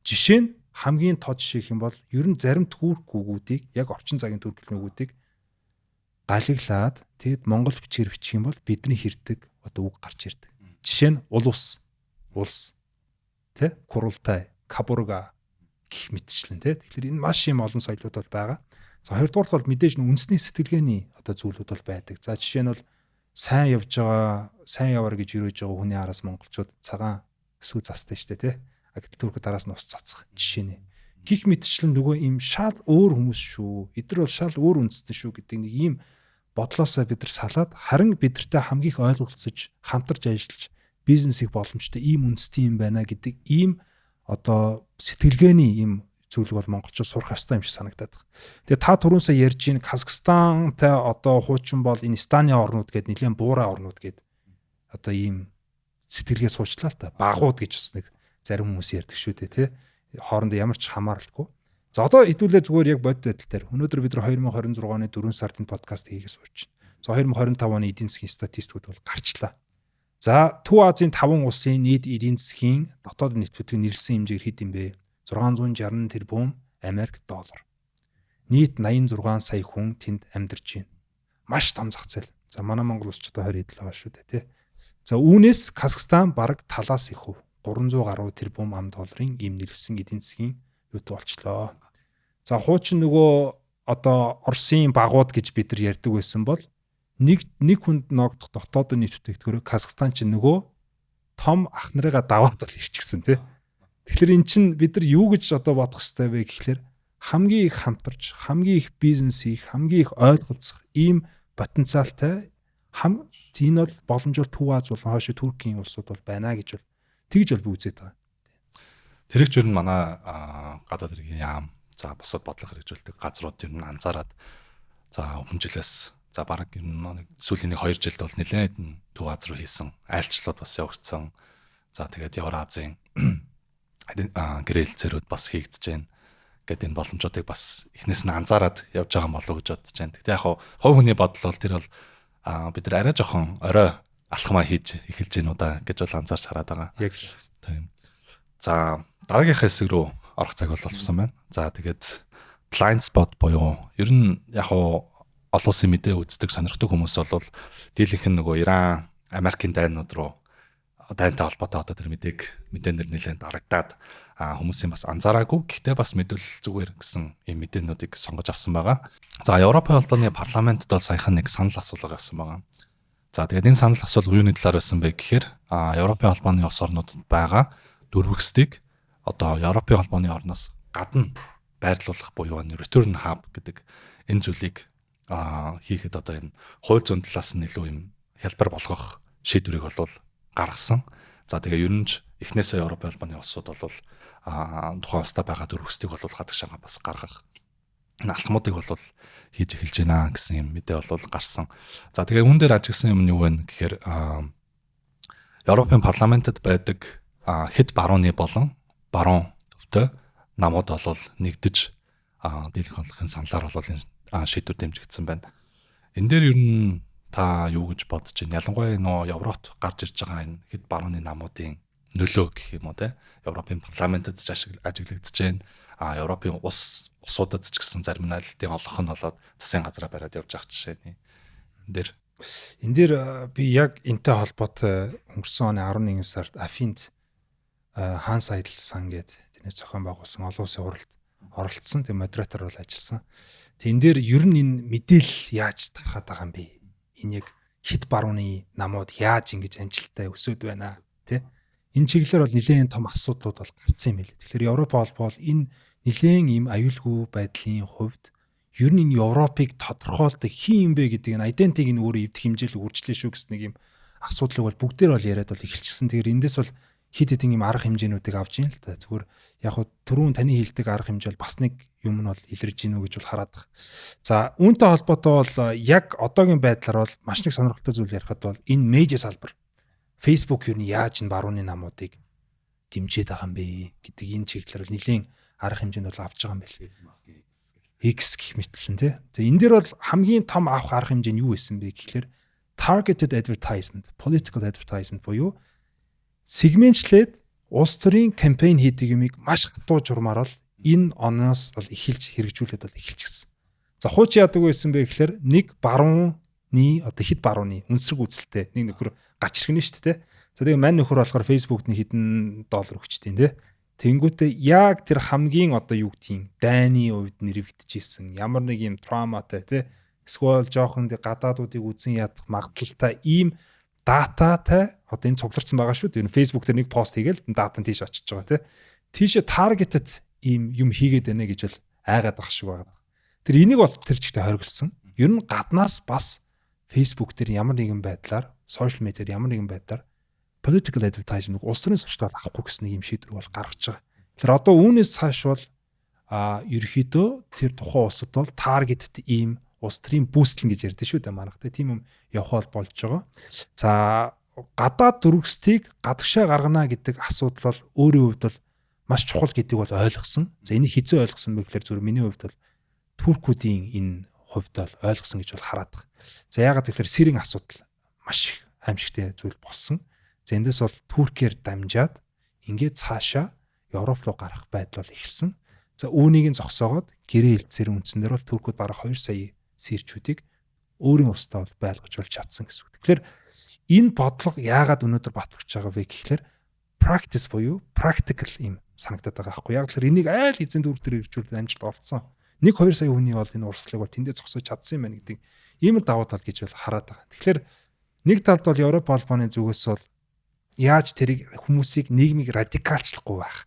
Жишээ нь хамгийн тод жишээ юм бол ер нь зарим Түрк үгүүдийг яг орчин цагийн Түрк хэлний үгүүдийг галаглаад тэгэд Монгол бичгээр бичих юм бол бидний хэрдэг одоо үг гарч ирдэг. Жишээ нь улс, тэ курултай, кабурга гэх мэтчлэн тэ. Тэгэхээр энэ маш юм олон соёлууд бол байгаа. За хоёрдугаарт бол мэдээж нь үндэсний сэтгэлгээний одоо зүйлүүд бол байдаг. За жишээ нь бол сайн яваар гэж юрэж байгаа хүний араас монголчууд цагаан сүү застай штэ тэ. Гэтэл Түркүүд араас нь ус цацах жишээ нэ. Гих мэтчлэн нөгөө ийм шал өөр хүмүүс шүү. Эдгээр бол шал өөр үндэстэй шүү гэдэг нэг ийм бодлоосоо бид нар салаад харин бидэртэй хамгийн их ойлголцож хамтарч ажиллаж бизнесийг боломжтой ийм үндэстэй юм байна гэдэг ийм одоо сэтгэлгээний ийм зүйлг бол монголчууд сурах ёстой юм шиг санагдаад байна. Тэгээ та түрүүнсээ ярьж ийн Казахстантай одоо хуучин бол энэ Станы орнууд гээд нэлээд буурай орнууд гээд одоо ийм сэтгэлгээ суучлаа л та. Багууд гэж бас нэг зарим хүмүүс ярьдаг шүү дээ тий. Хоорондоо ямар ч хамааралгүй. За одоо хэдүүлээ зүгээр яг бодит байдал дээр. Өнөөдөр бид нар 2026 оны 4 сард энэ подкаст хийгээс сууж байна. За 2025 оны эдийн засгийн статистикүүд бол гарчлаа. За Төв Азийн 5 улсын нийт эдийн засгийн дотоод нийт бүтээн нэлсэн хэмжээр хэд юм бэ? 660 тэрбум Америк доллар. Нийт 86 сая хүн тэнд амьдарч байна. Маш том зах зээл. За манай Монгол улс ч одоо 20 хэд л байгаа шүү дээ тий. За үүнээс Казахстан бараг талаас их хөв 300 гаруй тэрбум ам долларын ийм нэлсэн эдийн засгийн юутай болчлоо. За хуучин нөгөө одоо Оросын багууд гэж бид нар ярьдаг байсан бол нэг хүнд ногдох дотоодын нийт бүтээгдэхүүн Казахстан чинь нөгөө том ах нарыгаа даваад бол ирчихсэн тий. Тэгэхээр эн чинь бид нар юу гэж одоо бодох хэрэгтэй вэ гэхлээр хамгийн их хамтарч, хамгийн их бизнес хийх, хамгийн их ойлголцох ийм потенциалтай энэ бол боломжтой Төв Аз болон хойш Туркийн улсууд бол байна гэж бол тэгж бол би үзээд байгаа. Тэр их жир нь манай гадаад хэргийн яам за бусад бодлого хэрэгжүүлдэг газрууд ер нь анзаараад за өмнө жилээс за бараг ер нь сүүлийн 2 жилд бол нэлээд Төв Аз руу хийсэн айлчлууд бас явагдсан. За тэгээд Евразийн гэрээлцэрүүд бас хийгдэж байна. Гэт энэ боломжуудыг бас эхнээс нь анзаараад явж байгаа болов уу гэж бодож байна. Тэгтээ яг хов хүний бодол бол тэр бол бид нар арай жоохон орой алхмаа хийж эхэлж гин удаа гэж бол анзаарч хараад байгаа. Яг тийм. За дараагийнхаа хэсэг рүү орох цаг болсон байна. За тэгээд blind spot буюу ер нь яг олон улсын мэдээ үздэг сонирхдаг хүмүүс бол дийлэнх нь нөгөө Иран, Америкийн дайнууд руу дайнтай холбоотой одоо тэр мэдээнэр нэлээд дарагдаад хүмүүсийн бас анзаараагүй. Гэхдээ бас мэдвэл зүгээр гэсэн ийм мэдээнүүдийг сонгож авсан байгаа. За Европын холбооны парламентд бол саяхан нэг санал асуулга явсан байгаа. За тэгээд энэ санал асуулга юуны талаар байсан бэ гэхээр Европын холбооны улс орнуудад байгаа дөрвөсдгийг одоо Европын холбооны орноос гадна байрлуулах буюу return hub гэдэг энэ зүйлийг хийхэд одоо энэ хууль зүйн талаас нь илүү юм хялбар болгох шийдвэрийг бол гаргасан. За тэгээ ер нь эхнээсээ Европын холбооны улсууд бол тухайн улстай байгаа дөрвөсдгийг бол гадагшаага бас гаргах алхмуудыг бол хийж эхэлж байна гэсэн юм мэдээ бол гарсан. За тэгээ үүн дээр ажигласан юм нь юу вэ гэхээр Европын парламентод байдаг хэд барууны болон баруун төвтэй намууд бол нэгдэж дийлэнх онцлогийн саналаар бол энэ шийдвэр дэмжигдсэн байна. Энэ дээр ер нь та юу гэж бодож байна? Ялангуяа нөө Европт гарч ирж байгаа энэ хэд барууны намуудын нөлөө гэх юм уу те? Европын парламентод ажиглагдж байна. Европын улсуудад ч гэсэн зарим найлтын олох нь болоод засгийн газраа бариад явж байгаа жишээний. Энэ дээр би яг энтэй холбоотой өнгөрсөн оны 11 сард Афинд Ханс Айдлсан гэдэг тэрнээс зохион байгуулсан олон улсын хуралд оролцсон. Тэг модератор бол ажилласан. Тэг энэ дээр ер нь энэ мэдээлэл яаж тархаад байгаа юм бэ? Энэ яг хэд барууны намууд яаж ингэж амжилттай өсөд байна тий? Энэ чиглэлээр бол нэлээд том асуудлууд бол гарсан юм байл. Тэгэхээр Европ холбоо бол энэ нэлээд ийм аюулгүй байдлын хувьд ер нь энэ Европыг тодорхойлдог хин юм бэ гэдэг энэ айдентиг нь өөрөө эвдэх хэмжээл үржлээ шүү гэсэн нэг ийм асуудлыг бол бүгдээр бол яриад бол эхэлчихсэн. Тэгэхээр эндээс бол хит хитэн ийм арга хэмжээнүүдийг авч ийн л та. Зүгээр яг хөө түрүүн таны хэлдэг арга хэмжээл бас нэг юм нь бол илэрж гинүү гэж бол хараад байгаа. За үүнтэй холбоотой бол яг одоогийн байдлаар бол маш нэг сонирхолтой зүйл ярихад бол энэ медиа салбар Facebook юу нь яаж энэ барууны намуудыг дэмжиж байгаа юм бэ гэдэг энэ чиглэлээр бол нэлийн арга хэмжээнд бол авч байгаа юм байна. X гэх мэтлэн тий. За энэ дээр бол хамгийн том авах арга хэмжээ нь юу байсан бэ гэхлээр targeted advertisement, political advertisement буюу сегментчлээд улс төрийн кампайн хийдэг юмыг маш хатуу журмаар л энэ оноос бол эхэлж хэрэгжүүлээд бол эхэлчихсэн. За хууч яадаг байсан бэ гэхлээр нэг барууны одоо хэд барууны үнсрэг үзэлтэй нэг нөхөр гач иргэнэ шүү дээ. За тэгээ мань нөхөр болохоор Facebook-д хэдэн доллар өгчтiin тий. Тэнгүүтээ яг тэр хамгийн одоо юу гэдгийг дайны үед нэрвэгдэжсэн ямар нэг юм травматай тий. Эсвэл жоохон гадаадуудыг үзэн ядах магадлалтай ийм дататай одоо энэ цугларсан байгаа шүү дээ. Facebook дээр нэг пост хийгээл дата нь тийш очиж байгаа тий. Тийшээ targeted ийм юм хийгээд байна гэж бол айгаад байгаа шиг байгаа. Тэр энийг бол тэр чигтээ хоригдсан. Ер нь гаднаас бас Facebook дээр ямар нэгэн байдлаар, social media ямар нэгэн байдлаар political advertisement улс төрийн суртал авахгүй гэсэн нэг юм шийдвэр бол гаргаж байгаа. Тэгэхээр одоо үүнээс цааш бол ерөөхдөө тэр тухайн улсад бол targeted ийм улс төрийн бүүстлэн гэж ярьдэн шүү дээ манайх. Тийм юм явах болж байгаа. За гадаад дүрвсдгийг гадагшаа гаргана гэдэг асуудал бол өөрийн хувьд бол маш чухал гэдгийг бол ойлгосон. За энийг хэзээ ойлгосон бэ гэхээр зөв миний хувьд бол туркуудын энэ хувьд бол ойлгосон гэж бол хараад байгаа. За яагаад гэхээр Сирийн асуудал маш их аимшигтэй зүйл болсон. За эндээс бол Туркээр дамжаад ингээд цаашаа Европ руу гарах байдал бол эхэлсэн. За үүнийг нь зогсоогоод гэрээ хэлцээрийн үндсэндээр бол Туркууд бараг 2 сая сирчүүдийг өөрийн устдаа бол байлгаж болж чадсан гэсэн үг. Тэгэхээр энэ бодлого яагаад өнөөдөр батлагдж байгаа вэ гэхлээр practice буюу practical юм санагдаад байгаа байхгүй. Яг л энийг айл эзэн дүр дээр хэрэгжүүлээд амжилт олцсон. 1-2 сая хүний бол энэ урсгалыг бол тэндээ зогсоож чадсан юм байна гэдэг ийм л давуу тал гэж бол хараад байгаа. Тэгэхээр нэг талд бол Европ холбооны зүгээс бол яаж тэрийг хүмүүсийг нийгмийг радикалчлахгүй байх.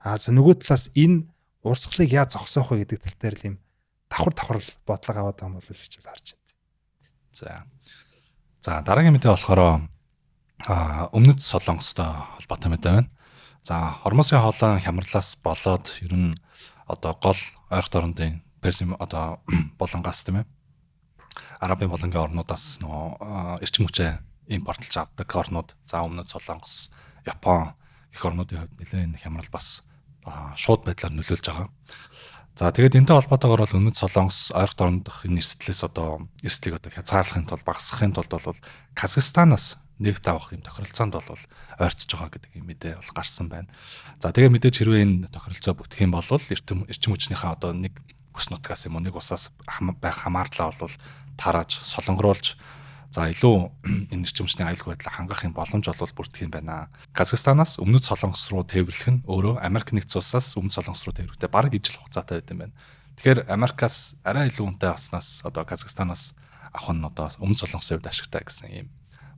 За нөгөө талаас энэ урсгалыг яаж зогсоох вэ гэдэг тал дээр л юм давхар бодлого аваад байгаа юм болов уу гэж харж байна. За дараагийн мэдээ болохоор өмнөд Солонгостой холбоотой мэдээ байна. За Хормосын хоолой хямралаас болоод ер нь одоо гол ойролт орнуудын Персийн одоо болонгоос тийм ээ. Арабын болонгийн орнуудаас нөгөө эрчим хүчээ импортлж авдаг орнууд. За өмнөд Солонгос, Япон их орнуудын хувьд нэлээд хямрал бас шууд байдлаар нөлөөлж байгаа. За тэгээд энэтэй холбоотойгоор бол өмнөд Солонгос ойролт орнд энэ эрсдлээс одоо эрсдлийг одоо хязгаарлахын тулд багасгахын тулд бол Казахстанаас нефт авах юм тохиролцоонд бол ойртож байгаа гэдэг юм мэдээ бол гарсан байна. За тэгээд мэдээж хэрвээ энэ тохиролцоо бүтгэх юм бол эрчим хүчнийхээ одоо нэг бүс нутгаас юм уу нэг усаас байх хамаарлаа бол тарааж солонгоруулж за илүү энэ эрчим хүчний аюулгүй байдлыг хангах юм боломж бол бүрдэх юм байна. Казахстанаас өмнөд Солонгос руу тээвэрлэх нь өөрөө Америк нэгдсэн улсаас өмнөд Солонгос руу тээвэрэхтэй бараг ижил хугацаатай байт юм байна. Тэгэхээр Америкаас арай илүү үнэтэй авснаас одоо Казахстанаас авах нь одоо өмнөд Солонгосын хувьд ашигтай гэсэн юм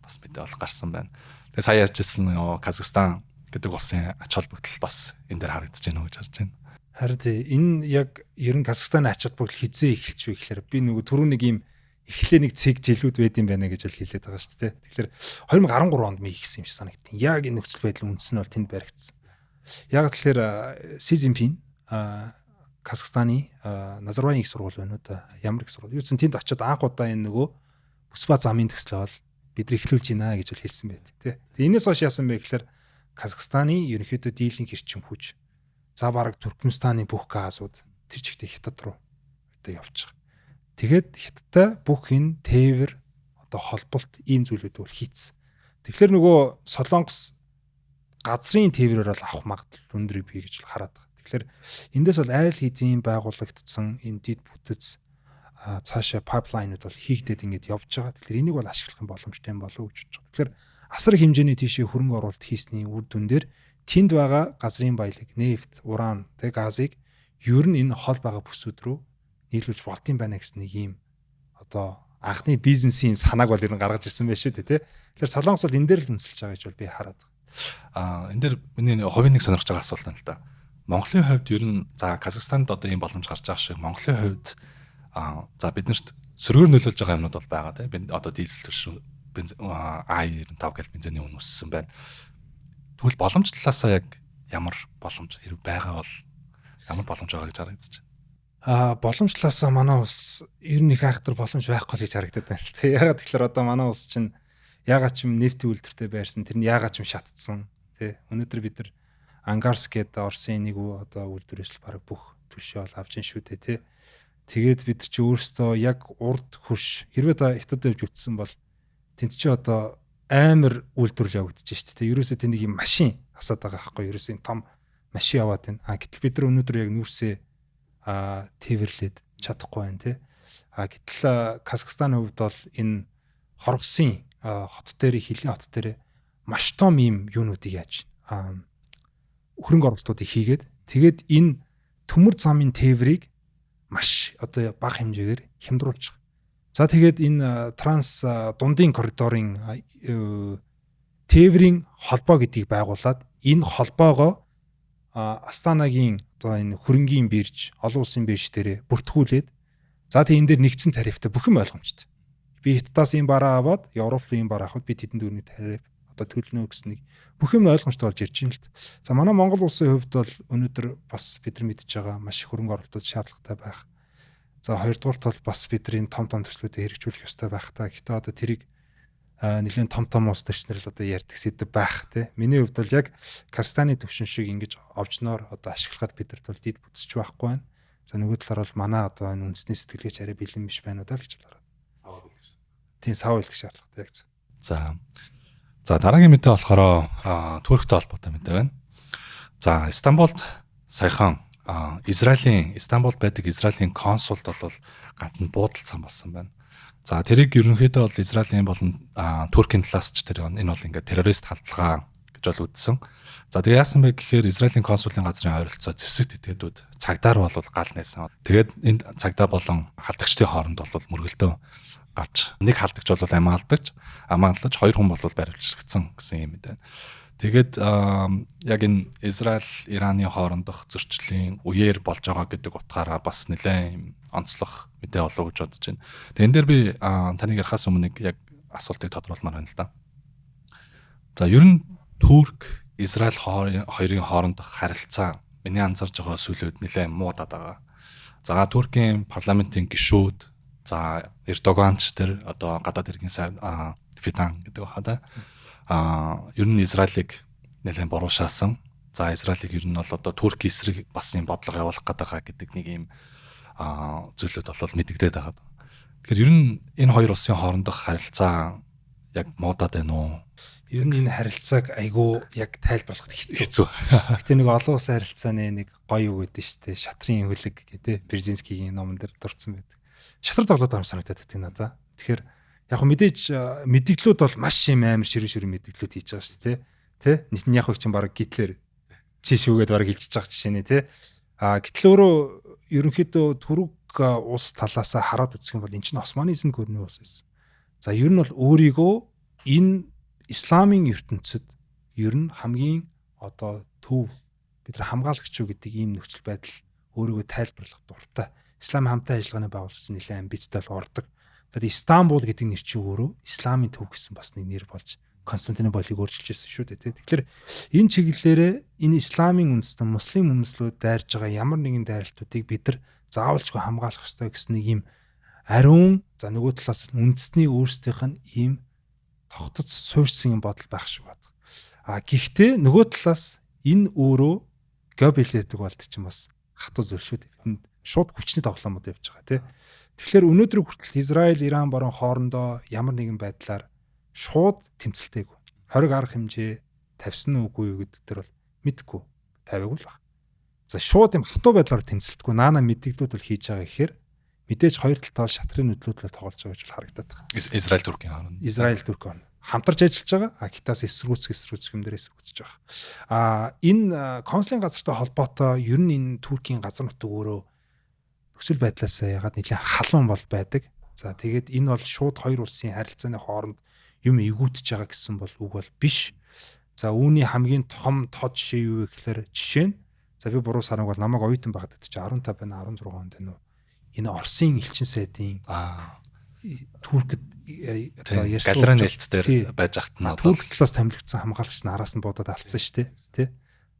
бас мэдээ бол гарсан байна. Тэгээ сая ярьжсэн Казахстан гэдэг улсын ач холбогдол бас энэ дээр харагдаж байна гэж харж байна. Харин энэ яг ер нь Казахстаны ач холбогдол хизээ эхэлж вэ гэхээр би нөгөө түрүү нэг юм эхлээ нэг цэг жилүүд байд юм байна гэж бол хэлээд байгаа шүү дээ. Тэгэхээр 2013 онд ми ихсэн юм шиг санагдтiin. Яг энэ нөхцөл байдлын үндс нь бол тэнд баригдсан. Яг тэгэхээр Си Цзиньпин Казахстаны Назарбаевын их сургууль байна уу да? Ямар их сургууль? Юу ч тэнд очиод анх удаа энэ нөгөө бүсба замын төслөө бол бид нар эхлүүлж байна гэж бол хэлсэн байт. Тэ. Энээс хойш яасан бэ гэхээр Казахстаны ерөнхийдөө дийлэнх эрчим хүч за бараг Туркменстаны бүх газууд тэр чигтээ Хятад руу одоо явж байгаа. Тэгээд Хятадтай бүх энэ тээвэр одоо холболт ийм зүйлүүд бол хийцсэн. Тэгэхээр нөгөө Солонгос газрын тээврээр бол авах магадлал өндөр бий гэж хараад байгаа. Тэгэхээр эндээс бол айл хэзээ байгуулагдсан энэ дид бүтэц цаашаа пайплайнууд бол хийгдээд ингэж явж байгаа. Тэгэхээр энийг бол ашиглах боломжтой юм болов уу гэж бодож байгаа. Тэгэхээр асар хэмжээний тийшээ хөрөнгө оруулалт хийсний үр дүн дээр тэнд байгаа газрын баялаг, нефт, уран, тэг газыг ер нь энэ хол байгаа бүсүүд рүү нийлүүлж болдсон байна гэсэн нэг юм одоо анхны бизнесийн санааг бол ер нь гаргаж ирсэн байх шүү дээ тий. Тэгэхээр Солонгос бол энэ дээр л үнсэлж байгаа гэж бол би хараад байгаа. Энэ дээр миний хувийн нэг сонирхож байгаа асуулт байна л да. Монголын хувьд ер нь за Казахстанд одоо ийм боломж гарч байгаа шиг Монголын хувьд за биднэрт сөргөөр нөлөөлж байгаа юмнууд бол байгаа тий. Одоо дизель түвшин I95 гэл бензиний үн өссөн байна. Тэгвэл боломж талаасаа яг ямар боломж хэрэг байгаа бол ямар боломж байгаа гэж харагдаж байна. Боломж талаасаа манай улс ер нь их айхтар боломж байхгүй л гэж харагдаад байна. Тэ ягаад тэгэхээр одоо манай улс чинь ягаад ч юм нефтийн үйлдвэртэй байрсан тэр нь ягаад ч юм шатцсан. Тэ өнөөдөр бид нар Ангарс гэдэг Оросын нэг одоо үйлдвэрээс л баг бүх түвшээ бол авч ин шүү дээ. Тэ Тэгээд бид чи өөрсдөө яг урд хөрш хэрвээ та хятад явж үтсэн бол тэнд чи одоо амар үйлдвэрлэл явагдаж шүү дээ. Ерөөсөө тэнийг юм машин асаад байгаа байхгүй. Ерөөсөө юм том машин яваад байна. Гэтэл бид нар өнөөдөр яг нүүрсээ тээвэрлээд чадахгүй байна тий. Гэтэл Казахстаны хувьд бол энэ хоргосын хот дээр хилийн хот дээр маш том юм юунуудыг яаж хөрөнгө оруулалтуудыг хийгээд тэгээд энэ төмөр замын тээврийг маш одоо бага хэмжээгээр хямдруулж байгаа. За тэгээд энэ транс дундын коридорын тээврийн холбоо гэдгийг байгуулад энэ холбоогоо Астанагийн одоо энэ хөрөнгийн бирж, олон улсын бирж дээрээ бүртгүүлээд за тэгээд энэ дээр нэгдсэн тарифтай бүх юм ойлгомжтой. Би Хятадаас ийм бараа аваад Европ руу ийм бараа авахд би тэдэнд өрний тариф одоо төлнө гэснэг бүх юм ойлгомжтой болж ирж байна л. За манай Монгол улсын хувьд бол өнөөдөр бас бид нар мэдж байгаа маш их хөрөнгө оруулалтууд шаардлагатай байх. За хоёрдугаарт бол бас бидний том төслүүдэд хэрэгжүүлэх ёстой байх та. Гэхдээ одоо тэрийг нэлээд том уус төрчнөр л одоо ярьдаг сэдв байх тий. Миний хувьд бол яг Казахстаны төвшин шиг ингэж овжноор одоо ашиглахад бидэрт бол дид бүтсэж байхгүй байна. За нөгөө талаар бол манай одоо энэ үндэсний сэтгэлгээч арай бэлэн биш байна уу даа л гэж байна. Тийм сав илтгэх шаардлагатай яг зөв. За дараагийн мэдээ болохоор Турктэй холбоотой мэдээ байна. За Стамбулд саяхан Стамбулд байдаг Израилийн консулд бол гадна буудалцсан болсон байна. За тэрийг ерөнхийдөө бол Израилийн болон Туркийн талаас ч энэ бол ингээд террорист халдлагаа гэж бол үзсэн. За тэгээ яасан бэ гэхээр Израилийн консулын газрын ойролцоо зэвсэгт этгээдүүд цагдаар бол гал найсан. Тэгээд энэ цагдаа болон халдагчдын хооронд бол мөргөлдөө гарч нэг халдагч бол амаалдаж хоёр хүн бол барилжчихсан гэсэн юм байна. Тэгээд яг энэ Израиль Ираны хоорондох зөрчлийн үеэр болж байгаа гэдэг утгаараа бас нэлээд юм онцлог мэдээ болов гэж бодож байна. Тэгээд энэ дээр би таныг ярихаас өмнө яг асуултыг тодруулмаар байна л да. За ер нь Турк Израиль хоёрын хоорондох харилцаа миний анзарж байгаа сүлүүд нэлээд муудаад байгаа. За Туркийн парламентын гишүүд за Эрдоганч тэр одоо гадаад иргэн сайд Фидан гэдэг баха да. Ер нь Израилийг нэлээд буруушаасан. За Израилийг ер нь бол одоо Турк эсрэг бас юм бодлого явуулах гэдэг нэг юм зүйлүүд бол мэдэгдээд байгаа. Тэгэхээр ер нь энэ хоёр улсын хоорондох харилцаа яг муудаад байна уу? Ер нь энэ харилцааг айгүй яг тайлбарлахад хэцүү. Гэтэ нэг олон улсын харилцааны нэг гоё үг гэдэг шүү дээ. Шатрын хөлөг гэдэг Берзинскигийн номон дээр дурдсан байдаг. Шатрал тоглоод байгаа юм санагдаад байна надаа. Тэгэхээр яг мэдээж мэдээлэлүүд бол маш юм амар ширүүн мэдээлэлүүд хийж байгаа шүү дээ. Тэ? Нетаньяху чинь баг Гитлер чи шүүгээд баг хэлчихэж байгаа жишээ нэ тэ. Гэтэл өөрөө ерөнхийдөө Турк улс талаас хараад үзэх юм бол эн чинь Османы эзэн гүрний улс байсан. За ер нь бол өөрийгөө энэ исламын ертөнцид ер нь хамгийн одоо төв бид нар хамгаалагч юу гэдэг ийм нөхцөл байдал өөрийгөө тайлбарлах дуртай. Ислам хамтаа ажиллагааны байгуулсан нэлээд амбицтай л ордог. Тэгээд Стамбул гэдэг нэр чинь өөрөө исламын төв гэсэн бас нэг нэр болж Константинополийг өөрчилжсэн шүү дээ. Тэгэхээр энэ чиглэлээрээ энэ исламын үндэстэн муслим хүмүүслүүд дайрж байгаа ямар нэгэн дайралтуудыг бид нар заавалжгүй хамгаалах ёстой гэсэн нэг ийм ариун за нөгөө талаас нь үндэсний өөрсдийнх нь ийм тогтоц суурьсан юм бодол байх шиг байна. Гэхдээ нөгөө талаас энэ өөрөө геополитик болт чинь бас хатуу зүйл шүү дээ. Бидэнд шууд хүчний тоглоомод явж байгаа тий. Тэгэхээр өнөөдөр хүртэл Израиль, Иран баруун хоорондоо ямар нэгэн байдлаар шууд тэмцэлтэйг. Хориг арга хэмжээ тавьсан уугүй юу гэдэг дээр бол мэдгүй тавиагүй л байна. За шууд юм хатуу байдлаар тэмцэлтгүй наана мэдээлэлүүд бол хийж байгаа гэхээр мэдээж хоёр талтай шатрын нүдлүүдлээ тоглож байгаа гэж харагдаад байгаа. Израиль Туркийн хооронд. Израиль Турк хооронд хамтарч ажиллаж байгаа. Хятадаас эсрүүцэх юм дээр эсрүүцэж байгаа. Энэ консулын газартай холбоотой ер нь энэ Туркийн газар нутаг өөрөө нөхцөл байдлаас ягаад нэлээд халуун бол байдаг. За тэгээд энэ бол шууд хоёр улсын харилцааны хооронд юм эвгүүтж байгаа гэсэн бол үг бол биш. За үүний хамгийн том тод жишээ юу вэ гэхээр жишээ нь за би буруу санааг бол намайг оюутан байхад чи 15 байна 16 онд байна уу? Энэ Оросын элчин сайдын Туркд одоо галерей нээлтээр байж ахт нь Турк талаас томилогдсон хамгаалагч нараас нь буудаад алдсан шүү дээ. Тэ?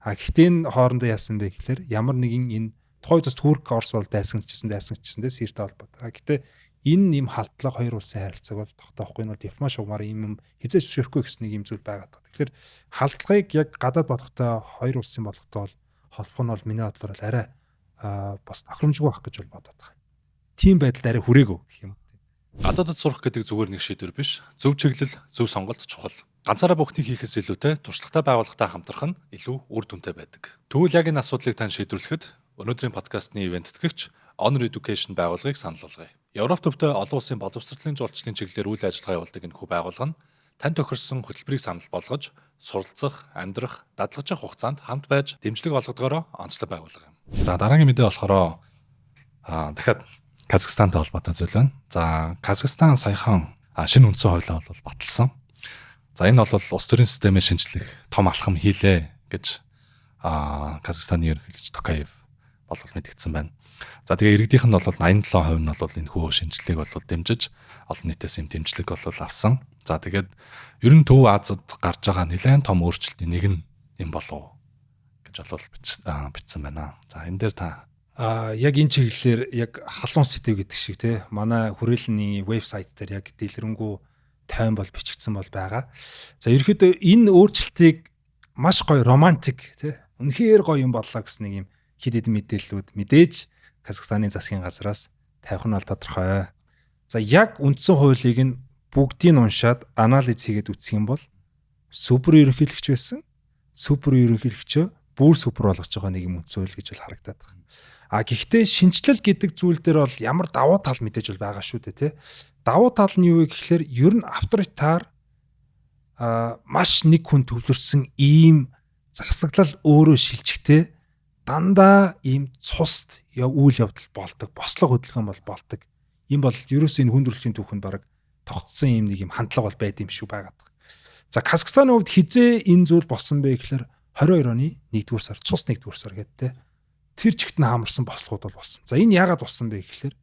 Гэхдээ энэ хоорондоо яасан бэ гэхээр ямар нэгэн энэ тухайн үеэс Турк Орос бол дайсагчсан дээ Сиртэй холбоотой. Гэхдээ энэ юм халдлага хоёр улсын харилцааг бол тогтоохгүй нь бол дипломат шугамаар юм хязгаарч зөвшөөрөхгүй гэсэн нэг юм зүйл байгаа. Тэгэхээр халдлагыг яг гадаад болгохтой хоёр улсын болгохтой бол холбох нь бол миний бодлоор арай бас тохиромжгүй байх гэж бол бодоод байгаа. тийм байдалд арай хүрээгүй гэх юм. Гадаадд сурах гэдэг зүгээр нэг шийдвэр биш. Зөв чиглэл, зөв сонголт чухал. Ганцаараа бүхнийг хийхээс илүүтэй туршлагатай байгууллагатай хамтрах нь илүү үр дүнтэй байдаг. Тэгвэл яг энэ асуудлыг тань шийдвэрлэхэд өнөөдрийн подкастны ивент тэтгэгч Honor Education байгууллагыг санал болгоё. Европ төвтэй олон улсын боловсролын жуулчлалын чиглэлээр үйл ажиллагаа явуулдаг энэ хүү байгууллага нь тань тохирсон хөтөлбөрийг санал болгож, суралцах, амьдрах, дадлгажих хугацаанд хамт байж дэмжлэг олгодгоороо онцлог байгууллага юм. За дараагийн мэдээ болохоор дахиад Казахстантай холбоотой зүйл байна. За Казахстан саяхан шинэ үндсэн хуулиа бол баталсан. За энэ бол улс төрийн системээ шинжлэх том алхам хийлээ гэж Казахстаны ерөнхийлөгч Токаев болол мэдгдсэн байна. За тэгээ иргэдийнх нь бол 87% нь бол энэ хүү шинжлэлийг бол дэмжиж олон нийтээс юм дэмжлэг бол авсан. За тэгээд ер нь Төв Азад гарч байгаа нэлээд том өөрчлөлтийн нэг нь юм болов гэж бол бичсэн байна. За энэ дээр та яг энэ чиглэлээр яг халуун сэдв гэдэг шиг те манай хүрээлэнний вебсайт дээр яг дэлгэрэнгүй тайван бол бичигдсэн бол байгаа. За ерөөхдөө энэ өөрчлөлтийг маш гоё романтик те үнэхээр гоё юм боллоо гэсэн нэг юм хэд хэдэн мэдээллүүд мэдээж Казахстаны засгийн газраас тавих нь бол тодорхой. За яг үндсэн хуулийг нь бүгдийг нь уншаад анализ хийгээд үзэх юм бол супер ерөнхийлөгч байсан. Супер ерөнхийлөгчөө бүр супер болгож байгаа нэг юм үндсэн хууль гэж бол харагдаад байна. Гэхдээ шинжлэл гэдэг зүйл дээр бол ямар давуу тал мэдээж бол байгаа шүү дээ тий. Давуу тал нь юу вэ гэхээр ер нь авторитар маш нэг хүн төвлөрсөн ийм засаглал өөрөө шилжихтэй дандаа ийм цуст үйл явдал болдог, бослого хөдөлгөөн бол болдог. Ийм бол ерөөсөө энэ хүндрэлтийн түүхэнд бараг тогтсон ийм нэг юм хандлага бол байд юм шүү байгаад. За Казахстаны хувьд хизээ энэ зүйл болсон бэ гэхээр 22 оны 1-р сар, цус 1-р сар гэдэг тий. Тэр чигт нь хамарсан бослогууд бол болсон. За энэ яагаад болсон бэ гэхээр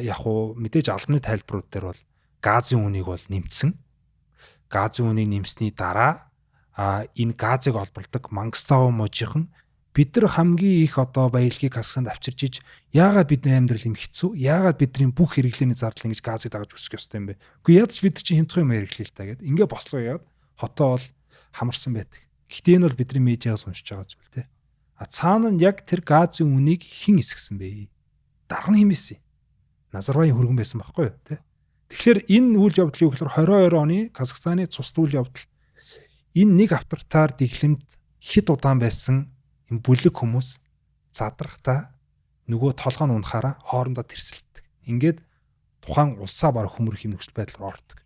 яг уу мэдээж албаны тайлбарууд дээр бол газын үнийг бол нэмсэн. Газын үнийг нэмсний дараа энэ газыг олбордог Мангистау мужийнхан бид нар хамгийн их одоо баялагийг Казахстанд авчирж иж яагаад бидний амьдрал юм хэцүү? Яагаад бидний бүх хэрэглээний зардал ингэж газыг дагаж өсөх ёстой юм бэ? Үгүй яаж бид нар чинь хямдхан юм хэрэглэе л та гэд. Ингээ бослоо яагаад хотоо бол хамарсан байдаг. Гэхдээ энэ бол бидний медиагаас уншиж байгаа зүйл те. Цаана нь яг тэр газын үнийг хэн эсгсэн бэ? Дарга нь хэмээсэн. Назарбаевын хөргөн байсан байхгүй юу те. Тэгэхээр энэ үйл явдлыг гэхээр 22 оны Казахстаны цус үйл явдал энэ нэг авторитар дэглэмд хэд удаан байсан юм бүлэг хүмүүс задрахтаа нөгөө толгой нь унахаараа хоорондоо тэрсэлдэг. Ингээд тухайн улсаа баг хөмөрөх юм нөхцөл байдлаар ордог.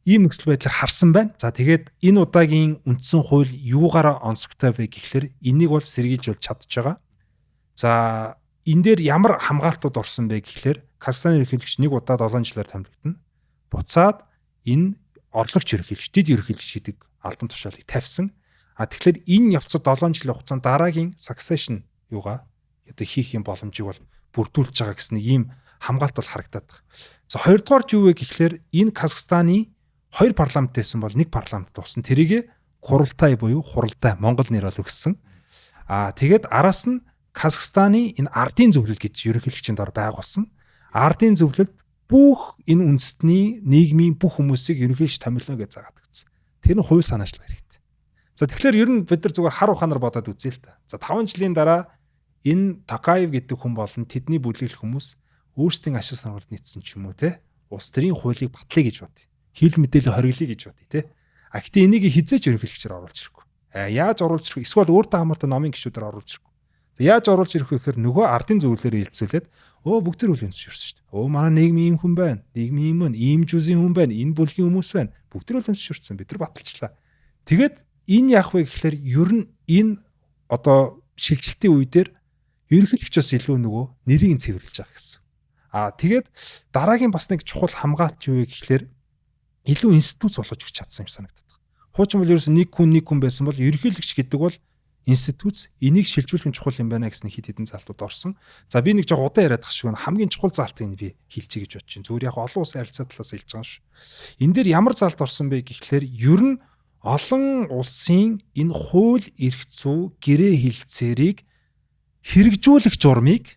Ийм нөхцөл байдлыг харсан байна. За тэгээд энэ удаагийн үндсэн хууль юугаараа онцгтой вэ гэхлээр энийг бол сэргийлж бол чадж байгаа. За энэ дээр ямар хамгаалтууд орсон бэ гэхлээр Казахстаны ерөнхийлөгч нэг удаа 7 жилээр томилогдно. Буцаад энэ орлогч ерөнхийлөгч, дэд ерөнхийлөгч гэдэг албан тушаалыг тавьсан. Тэгэхээр энэ явцад 7 жилийн хугацаанд дараагийн succession юугаа одоо хийх юм боломжийг бол бүрдүүлж байгаа гэсэн ийм хамгаалт бол харагдаад байна. За хоёрдугаарч юу вэ гэхлээр энэ Казахстаны 2 парламент байсан бол 1 парламент болсон. Тэрийг хуралтай буюу хуралдай Монгол нэр бол өгсөн. Тэгээд араас нь Казахстаны энэ ардын зөвлөл гэж ерөнхийлөгчийн дор байгуулсан. Ардын зөвлөлд бүх энэ үндэстний нийгмийн бүх хүмүүсийг ерөнхийлөгч томилно гэж заагаад өгсөн. Тэр нь хувь санаачлал хэрэгтэй. За тэгэхээр ер нь бид нар зүгээр хар ухаанаар бодоод үзье л та. За 5 жилийн дараа энэ Токаев гэдэг хүн болон тэдний бүлэглэх хүмүүс өөрсдийн ашиг сонголт нийцсэн ч юм уу те. Улс төрийн хуулийг батлая гэж бод. Хил мэдээлэл хориглоё гэж бод те. Гэхдээ энийг хизээч ерөнхийлөгчөөр оруулж ирэхгүй. Яаж оруулж ирэх вэ? Эсвэл өөртөө хамаартай номын гишүүдээр оруулж ирэхгүй. Яаж оруулж ирэх вэ гэхээр нөгөө ардын зөвлөлөөр хэлцүүлээд бүгд тэр үл өнсөж ирсэн шүү дээ. Манай нийгмийн ийм хүн байна. Нийгмийн ийм хүн, ийм жүзийн хүн байна. Энэ бүлгийн хүмүүс байна. Бүгд тэр үл өнсөж ирсэн. Бид нар баталчлаа. Тэгээд энэ яах вэ гэхээр ер нь энэ одоо шилжилтийн үе дээр ерөнхийлөгчөөс илүү нөгөө нэрийг цэвэрлж байгаа гэсэн. Тэгээд дараагийн бас нэг чухал хамгаалт юу вэ гэхээр илүү институт болгож өгч чадсан юм санагдаад байна. Хуучин бол ерөөс нэг хүн байсан бол ерөнхийлөгч гэдэг бол институт энийг шилжүүлэх чухал юм байна гэсэн хэд хэдэн залтууд орсон. За би нэг жоо удаан яриад тах шиг байна. Хамгийн чухал залтыг би хэлчихье гэж бодож байна. Зүгээр яг олон улсын харилцаа талаас хэлж байгаа шүү. Энэ дээр ямар залт орсон бэ гэхлээр ер нь олон улсын энэ хууль эрх зүй гэрээ хэлцээрийг хэрэгжүүлэх журмыг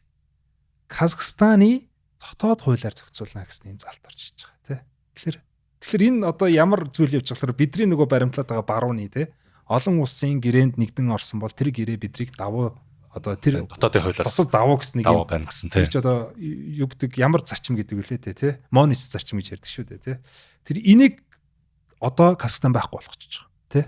Казахстаны дотоод хуулиар зохицуулна гэсэн юм залт орж иж байгаа тий. Тэгэхээр энэ одоо ямар зүйл явж болохоор бидний нөгөө баримтлаад байгаа барууны тий олон улсын гэрээнд нэгдэн орсон бол тэр гэрээ бидрийг давуу одоо тэр дотоодын хуулиас босод давуу гэсэн нэг давуу байна гэсэн тий. ч одоо юу гэдэг ямар зарчим гэдэг үлээ тий. Монис зарчим гэж ярьдаг шүү дээ тий. Тэр энийг одоо Казахстан байхгүй болгочихж байгаа тий.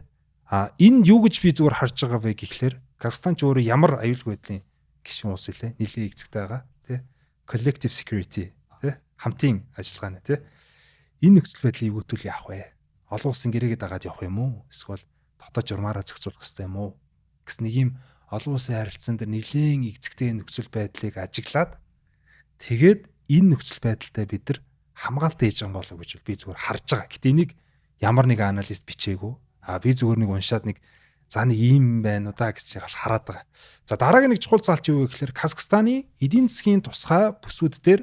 Энэ юу гэж би зүгээр харж байгаа вэ гэхлээр Казахстан ч өөрөө ямар аюулгүй байдлын гишүүн улс үлээ нэлээд эзэгтэй байгаа тий. Collective security тий. Хамтын ажиллагааны тий. Энэ нөхцөл байдлыг эвгүүтүүл яах вэ? Олон улсын гэрээгээ дагаад явах юм уу? Эсвэл дотоод журмаараа зохицуулах хэрэгтэй юм уу? Гэс нэг юм олон улсын харилцаан дээр нэлээд эзэгтэй нөхцөл байдлыг ажиглаад тэгээд энэ нөхцөл байдалтай бид нар хамгаалт хийж байгаа болов гэж би зүгээр харж байгаа. Гэтэ энийг ямар нэг аналист бичээгүй. Би зүгээр нэг уншаад нэг за нэг ийм байна уу да гэж хараад байгаа. За дараагийн нэг чухал залт юу вэ гэхээр Казахстаны эдийн засгийн тусгай бүсүүд дээр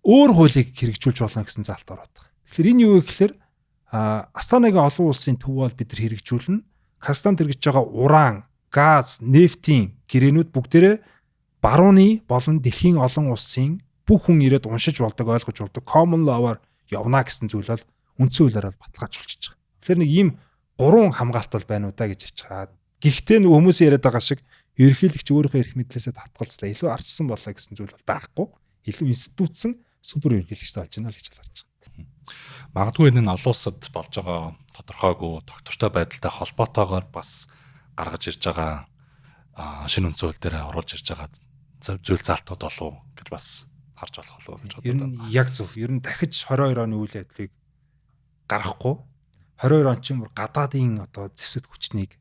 өөр хуулийг хэрэгжүүлж болно гэсэн залт ороод байгаа. Тэгэхээр энэ юу вэ гэхээр Астанагийн олон улсын төв бол бид нар хэрэгжүүлнэ. Казахстанд хэрэгжиж байгаа уран, газ, нефтийн гэрээнүүд бүгдээрээ барууны болон дэлхийн олон улсын бүх хүн ирээд уншиж болдог, ойлгож болдог common law-аар явна гэсэн зүйл бол үндсэн хуулиар бол баталгаажуулж байгаа. Тэгэхээр нэг ийм гурван хамгаалт бол байна уу да гэж хэлж байгаа. Гэхдээ нэг хүмүүс яриад байгаа шиг ерөнхийлөгч өөрийнхөө эрх мэдлээсээ татгалзлаа илүү арчсан болоо гэсэн зүйл бол байхгүй. Илүү институтсан супер ерөнхийлөгчтэй болж байна л гэж харж байгаа. Магадгүй энэ нь олон улсад болж байгаа тодорхойгүй доктортой байдалтай холбоотойгоор бас гаргаж ирж байгаа шинэ үндсэн хууль дээр оруулж ирж байгаа зүйл залтууд болов гэж бас харж болох болов гэж боддог. Ер нь яг зөв. Ер нь дахиж 22 оны үйл явдлыг гаргахгүй 22 он чинь гадаадын одоо зэвсэг хүчнийг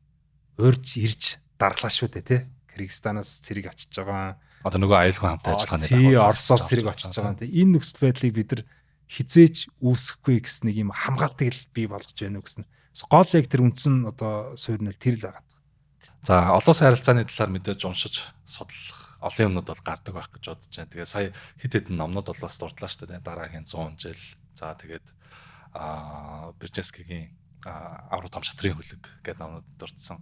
урьж ирж дарлаа шүү дээ тий. Кыргызстанаас цэрэг очиж байгаа. Одоо нөгөө аюулгүй хамт ажиллагааны тий Оросоос цэрэг очиж байгаа. Энэ нөхцөл байдлыг бид нар хизээч үүсэхгүй гэсэн нэг юм хамгаалтыг л бий болгож байна уу гэсэн. Гол яг тэр үндсэн одоо суурь нь тэр л байгаа. За олон улсын харилцааны талаар мэдээж уншиж судлах олон юмнууд бол гардаг байх гэж бодож байна. Тэгээ сая хэд хэдэн номнууд бол бас дурдлаа шүү дээ. Дараагийн 100 жил. За тэгээд Бержинскигийн аврал том шатрын хөлөг гэдэг номнууд дурдсан.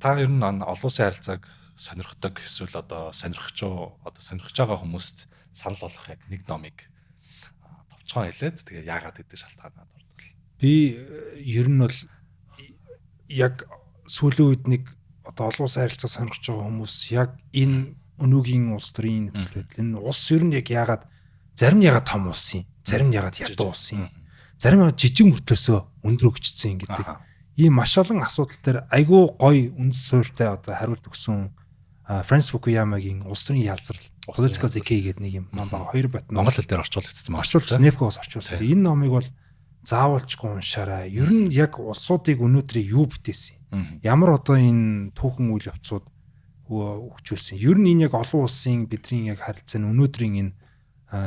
Та ер нь олон улсын харилцааг сонирхдог эсвэл одоо сонирхож байгаа хүмүүст санал болгох яг нэг номыг товчхон хэлээд тэгээ яагаад гэдэг шалтгаанаа дурдвал. Би ер нь бол яг сүүлийн үед нэг одоо олон улсын харилцаа сонирхож байгаа хүмүүс яг энэ өнөөгийн улс төрийн нөхцөл байдал энэ улс ер нь яг яагаад зарим нь яагаад том улс юм, зарим нь яагаад ядуу улс юм, зарим нь жижиг мөртлөөсөө өндөр хөгжсөн гэдэг ийм маш олон асуудал дээр айгүй гоё үндэс суурьтай одоо хариулт өгсөн Франц Фукуямагийн улс төрийн ялзрал Political Decay гэдэг нэг юм ном баг 2 бат монгол хэл дээр орчуулагдсан байна. Орчуулсан Непкос орчуулсан. Энэ номыг бол заавалчгүй уншаарай. Ер нь яг улсуудыг өнөөдрийг юу бүтээсэн? Ямар одоо энэ түүхэн үйл явцууд хөгжүүлсэн? Ер нь энэ яг олон улсын бидний яг харилцаа нь өнөөдрийн энэ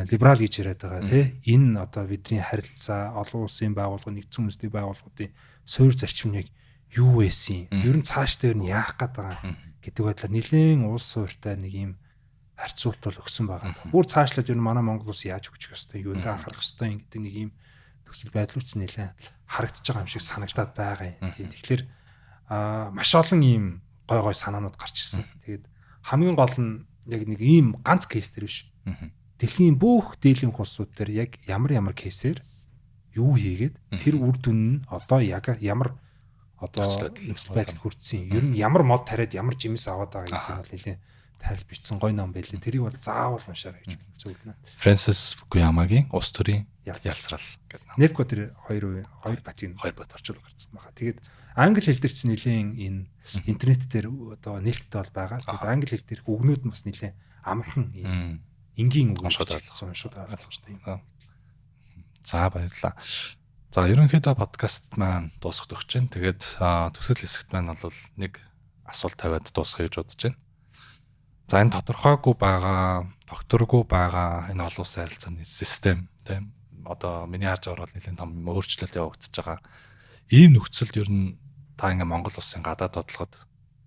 либерал гэж яриад байгаа тий. Энэ одоо бидний харилцаа олон улсын байгууллага, нэгдсэн үндэсний байгууллагуудын суурь зарчим нь яг юу байсан? Ер нь цаашдаа ер нь яах гээд байгаа гэдэг байдлаар нэлээд улс суурьтай нэг юм харьцуулт бол өгсөн байгаа. Бүр цаашлаад ер нь манай Монгол улс яаж хөгжих ёстой, юунд анхаарах ёстой гэдэг нэг юм төсөл байдлууч нэлээд харагдаж байгаа юм шиг санагдаад байгаа юм. Тийм. Тэгэхээр маш олон ийм гой гой санаанууд гарч ирсэн. Тэгээд хамгийн гол нь яг нэг ийм ганц кейс төр биш. Дэлхийн бүх дийлэнх улсууд дээр яг ямар кейсээр юу хийгээд тэр үр дүн нь одоо яг ямар одоо нөхцөл байдал хүрсэн. Ер нь ямар мод тариад ямар жимс аваад байгаа гэдэг нь бол нэлээд тайлбар бичсэн гоё ном байлээ. Тэрийг бол заавал уншаарай гэж зөвлөнө. Фрэнсис Фукуямагийн улс төрийн ялцрал гэдэг ном. Непко тэр хоёр батыг 2 бат орчуул гарсан байгаа. Тэгээд англи хэл дээр ч нэлээд энэ интернет дээр одоо нээлттэй бол байгаа. Тэгээд англи хэл дээрх үгнүүд нь бас нэлээд амархан энгийн үг уншаад ойлгомжтой юм. За баярлалаа. За ерөнхийдөө подкаст маань дуусахад өгч байна. Тэгээд төсөл хэсэгт маань бол нэг асуулт тавиад дуусгах гэж бодож байна. За энэ тодорхойгүй байгаа, докторгүй байгаа энэ олон улсын харилцааны систем тийм одоо миний харж байгаа бол нэлээд том өөрчлөлт явагдаж байгаа. Ийм нөхцөлд ер нь та ингээ Монгол улсын гадаад бодлогод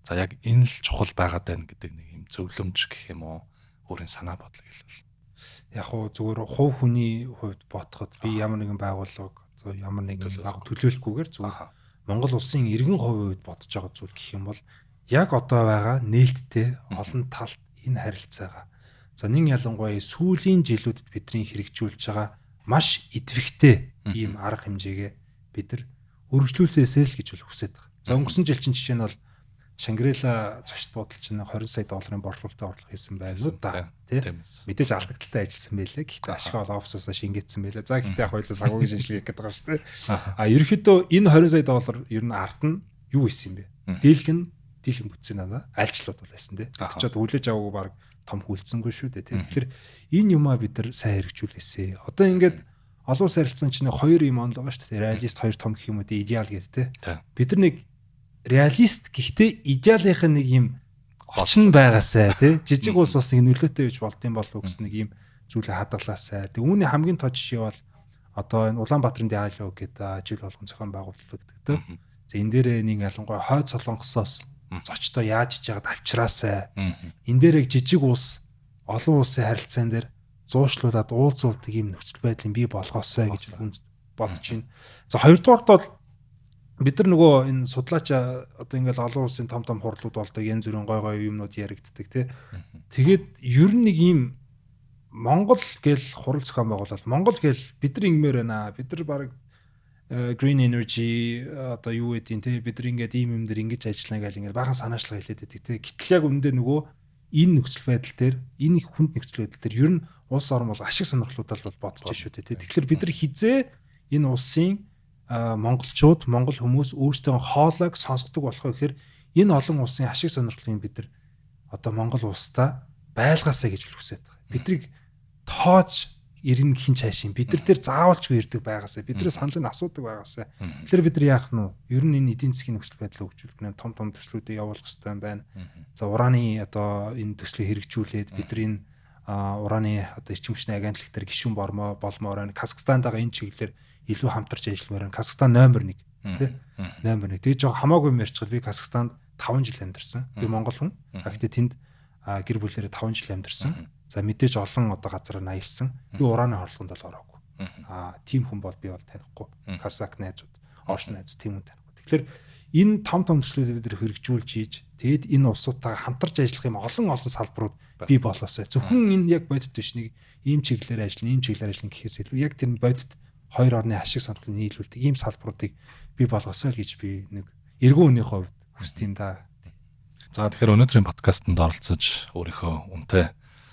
за яг энэ л чухал байгаад байна гэдэг нэг юм зөвлөмж гэх юм уу өөрийн санаа бодлого хэлвэл. Яг уу зүгээр хувь хүний хувьд бодоход би ямар нэгэн байгууллага одоо ямар нэгэн төлөөлөхгүйгээр зүгээр Монгол улсын иргэн хувийн хувьд бодож байгаа зүйл гэх юм бол яг одоо байгаа нээлттэй олон талт энэ харилцаагаа. За нэг ялангуяа сүүлийн жилүүдэд бидний хэрэгжүүлж байгаа маш идэвхтэй ийм арга хэмжээгээ бид нар өргөжлүүлсээсэй л гэж хүсэж байгаа. За өнгөрсөн жил чинь жишээ нь бол Шангрила зочд буудал чинь $20 сая борлуулалтад орлого хийсэн байна уу да. Тийм ээ. Мэдээж алдагдaltaй ажилласан байлээ. Гэхдээ ашиг ол офсоосоо шингээдсэн байлээ. За гэхдээ яг хоёулаа санхүүгийн шинжилгээ хийх гэдэг байгаа шүү дээ. Ерөнхийдөө энэ $20 сая ер нь ард нь юу исэн юм бэ? Дийлхэн бүтсэн надаа. Альчлууд бол байсан тий. Гэвч чад хүлээж аваагүй баг том хүлцсэнгүй шүү дээ тий. Тэгэхээр энэ юмаа бид нар сайн хэрэгжүүлээсэ. Одоо ингээд олон улс харилцаан чинь хоёр юм онол байгаа шүү дээ. Реалист хоёр том гэх юм уу тий. Идеал гэдэг тий. Бид нар нэг реалист гэхдээ идеалынх нь нэг юм очин байгаасай тий. Жижиг улс бас нэг нөлөөтэй байж болдсон болов уу гэсэн нэг юм зүйлээ хадгалаасай. Тэг үүний хамгийн тод жишээ бол одоо энэ Улаанбаатарын диалог гэдэг жил болгон зохион байгуулдаг тий. За энэ дээрээ нэг ялангуяа хойд Солонгосоос зочдоо яаж иж яагаад авчраасай. Энэ дээрээ жижиг улс олон улсын харилцаан дээр зуушлуулад уулзуулдаг юм нөхцөл байдлыг бий болгоосой гэж бодож байна. За хоёрдугаарт бол бид нар нөгөө энэ судлаач одоо ингээл олон улсын том хурлууд болдог янз бүрийн гой юмнууд яригддаг тий. Тэгээд ер нь нэг юм Монгол гэл хурал зохион байгуулалт Монгол гэл бид нар ингэмээр байна. Бид нар баг green energy одоо юу гэдгийг те бид нар ингээд ийм юм дээр ингэж ажиллана гэл ингээд бахан санаачлага хэлээд байдаг те. Гэтэл яг үүндээ нөгөө энэ нөхцөл байдал дээр энэ их хүнд нөхцөл байдал дээр ер нь улс орн бол ашиг сонирхлуудаар бол бодож шүү дээ те. Тэгэхээр бид нар хизээ энэ улсын монголчууд монгол хүмүүс өөрсдөө хоолойг сонсгодог болох гэхээр энэ олон улсын ашиг сонирхлыг бид нар одоо монгол улстай байлгаасаа гэж хүсэж байгаа. Бидрийг тоож ирнэ хин цаашийн бид нар дээр заавалчгүй ирдэг байгаасаа бидний саналыг асуудаг байгаасаа тэгэхээр бид нар яах нь вэ? Ер нь энэ эдийн засгийн нөхцөл байдлыг хөгжүүлэх нь том төслүүдэд явуулах хэрэгтэй юм байна. За ураны одоо энэ төслийг хэрэгжүүлээд бид нар энэ ураны одоо эрчим хүчний агентлагт дээр гишүүн болмоор байна. Казахстантайгаа энэ чиглэлээр илүү хамтарч ажилламаар байна. Казахстан номер 1 тий номер 1. Тэгээ жоо хамаагүй мэрчгэл би Казахстанд 5 жил амьдарсан. Би монгол хүн. Гэхдээ тэнд гэр бүлээрээ 5 жил амьдарсан. За мэдээж олон одоо газараа наялсан. Би ураны хорлогонд бол ороогүй. Тим хүн бол би бол танихгүй. Казак найзууд, Орос найзууд тийм хүн танихгүй. Тэгэхээр энэ том төслүүдийг бид хэрэгжүүлж ийж тэгээд энэ улсуудтайгаа хамтарч ажиллах юм олон салбарууд бий болоосай. Зөвхөн энэ яг бодит биш нэг ийм чиглэлээр ажиллана гэхээс илүү яг тэр бодит хоёр орны ашиг сонирхлыг нийлүүлдэг ийм салбаруудыг бий болгосоо л гэж би нэг эргэн үнийхээ хувьд хүсдэг юм да. За тэгэхээр өнөөдрийн подкастт оролцож өөрийнхөө үнэтэй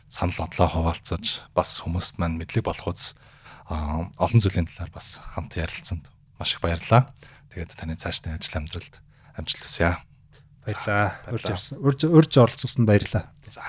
санал бодлоо хуваалцаж бас хүмүүст маань мэдлэг болгоц олон зүйлийн талаар бас хамт ярилцсанд маш их баярлалаа. Тэгээд таны цаашдын ажил амьдралд амжилт хүсье. Баярлалаа. Урьж оролцсонд баярлалаа. За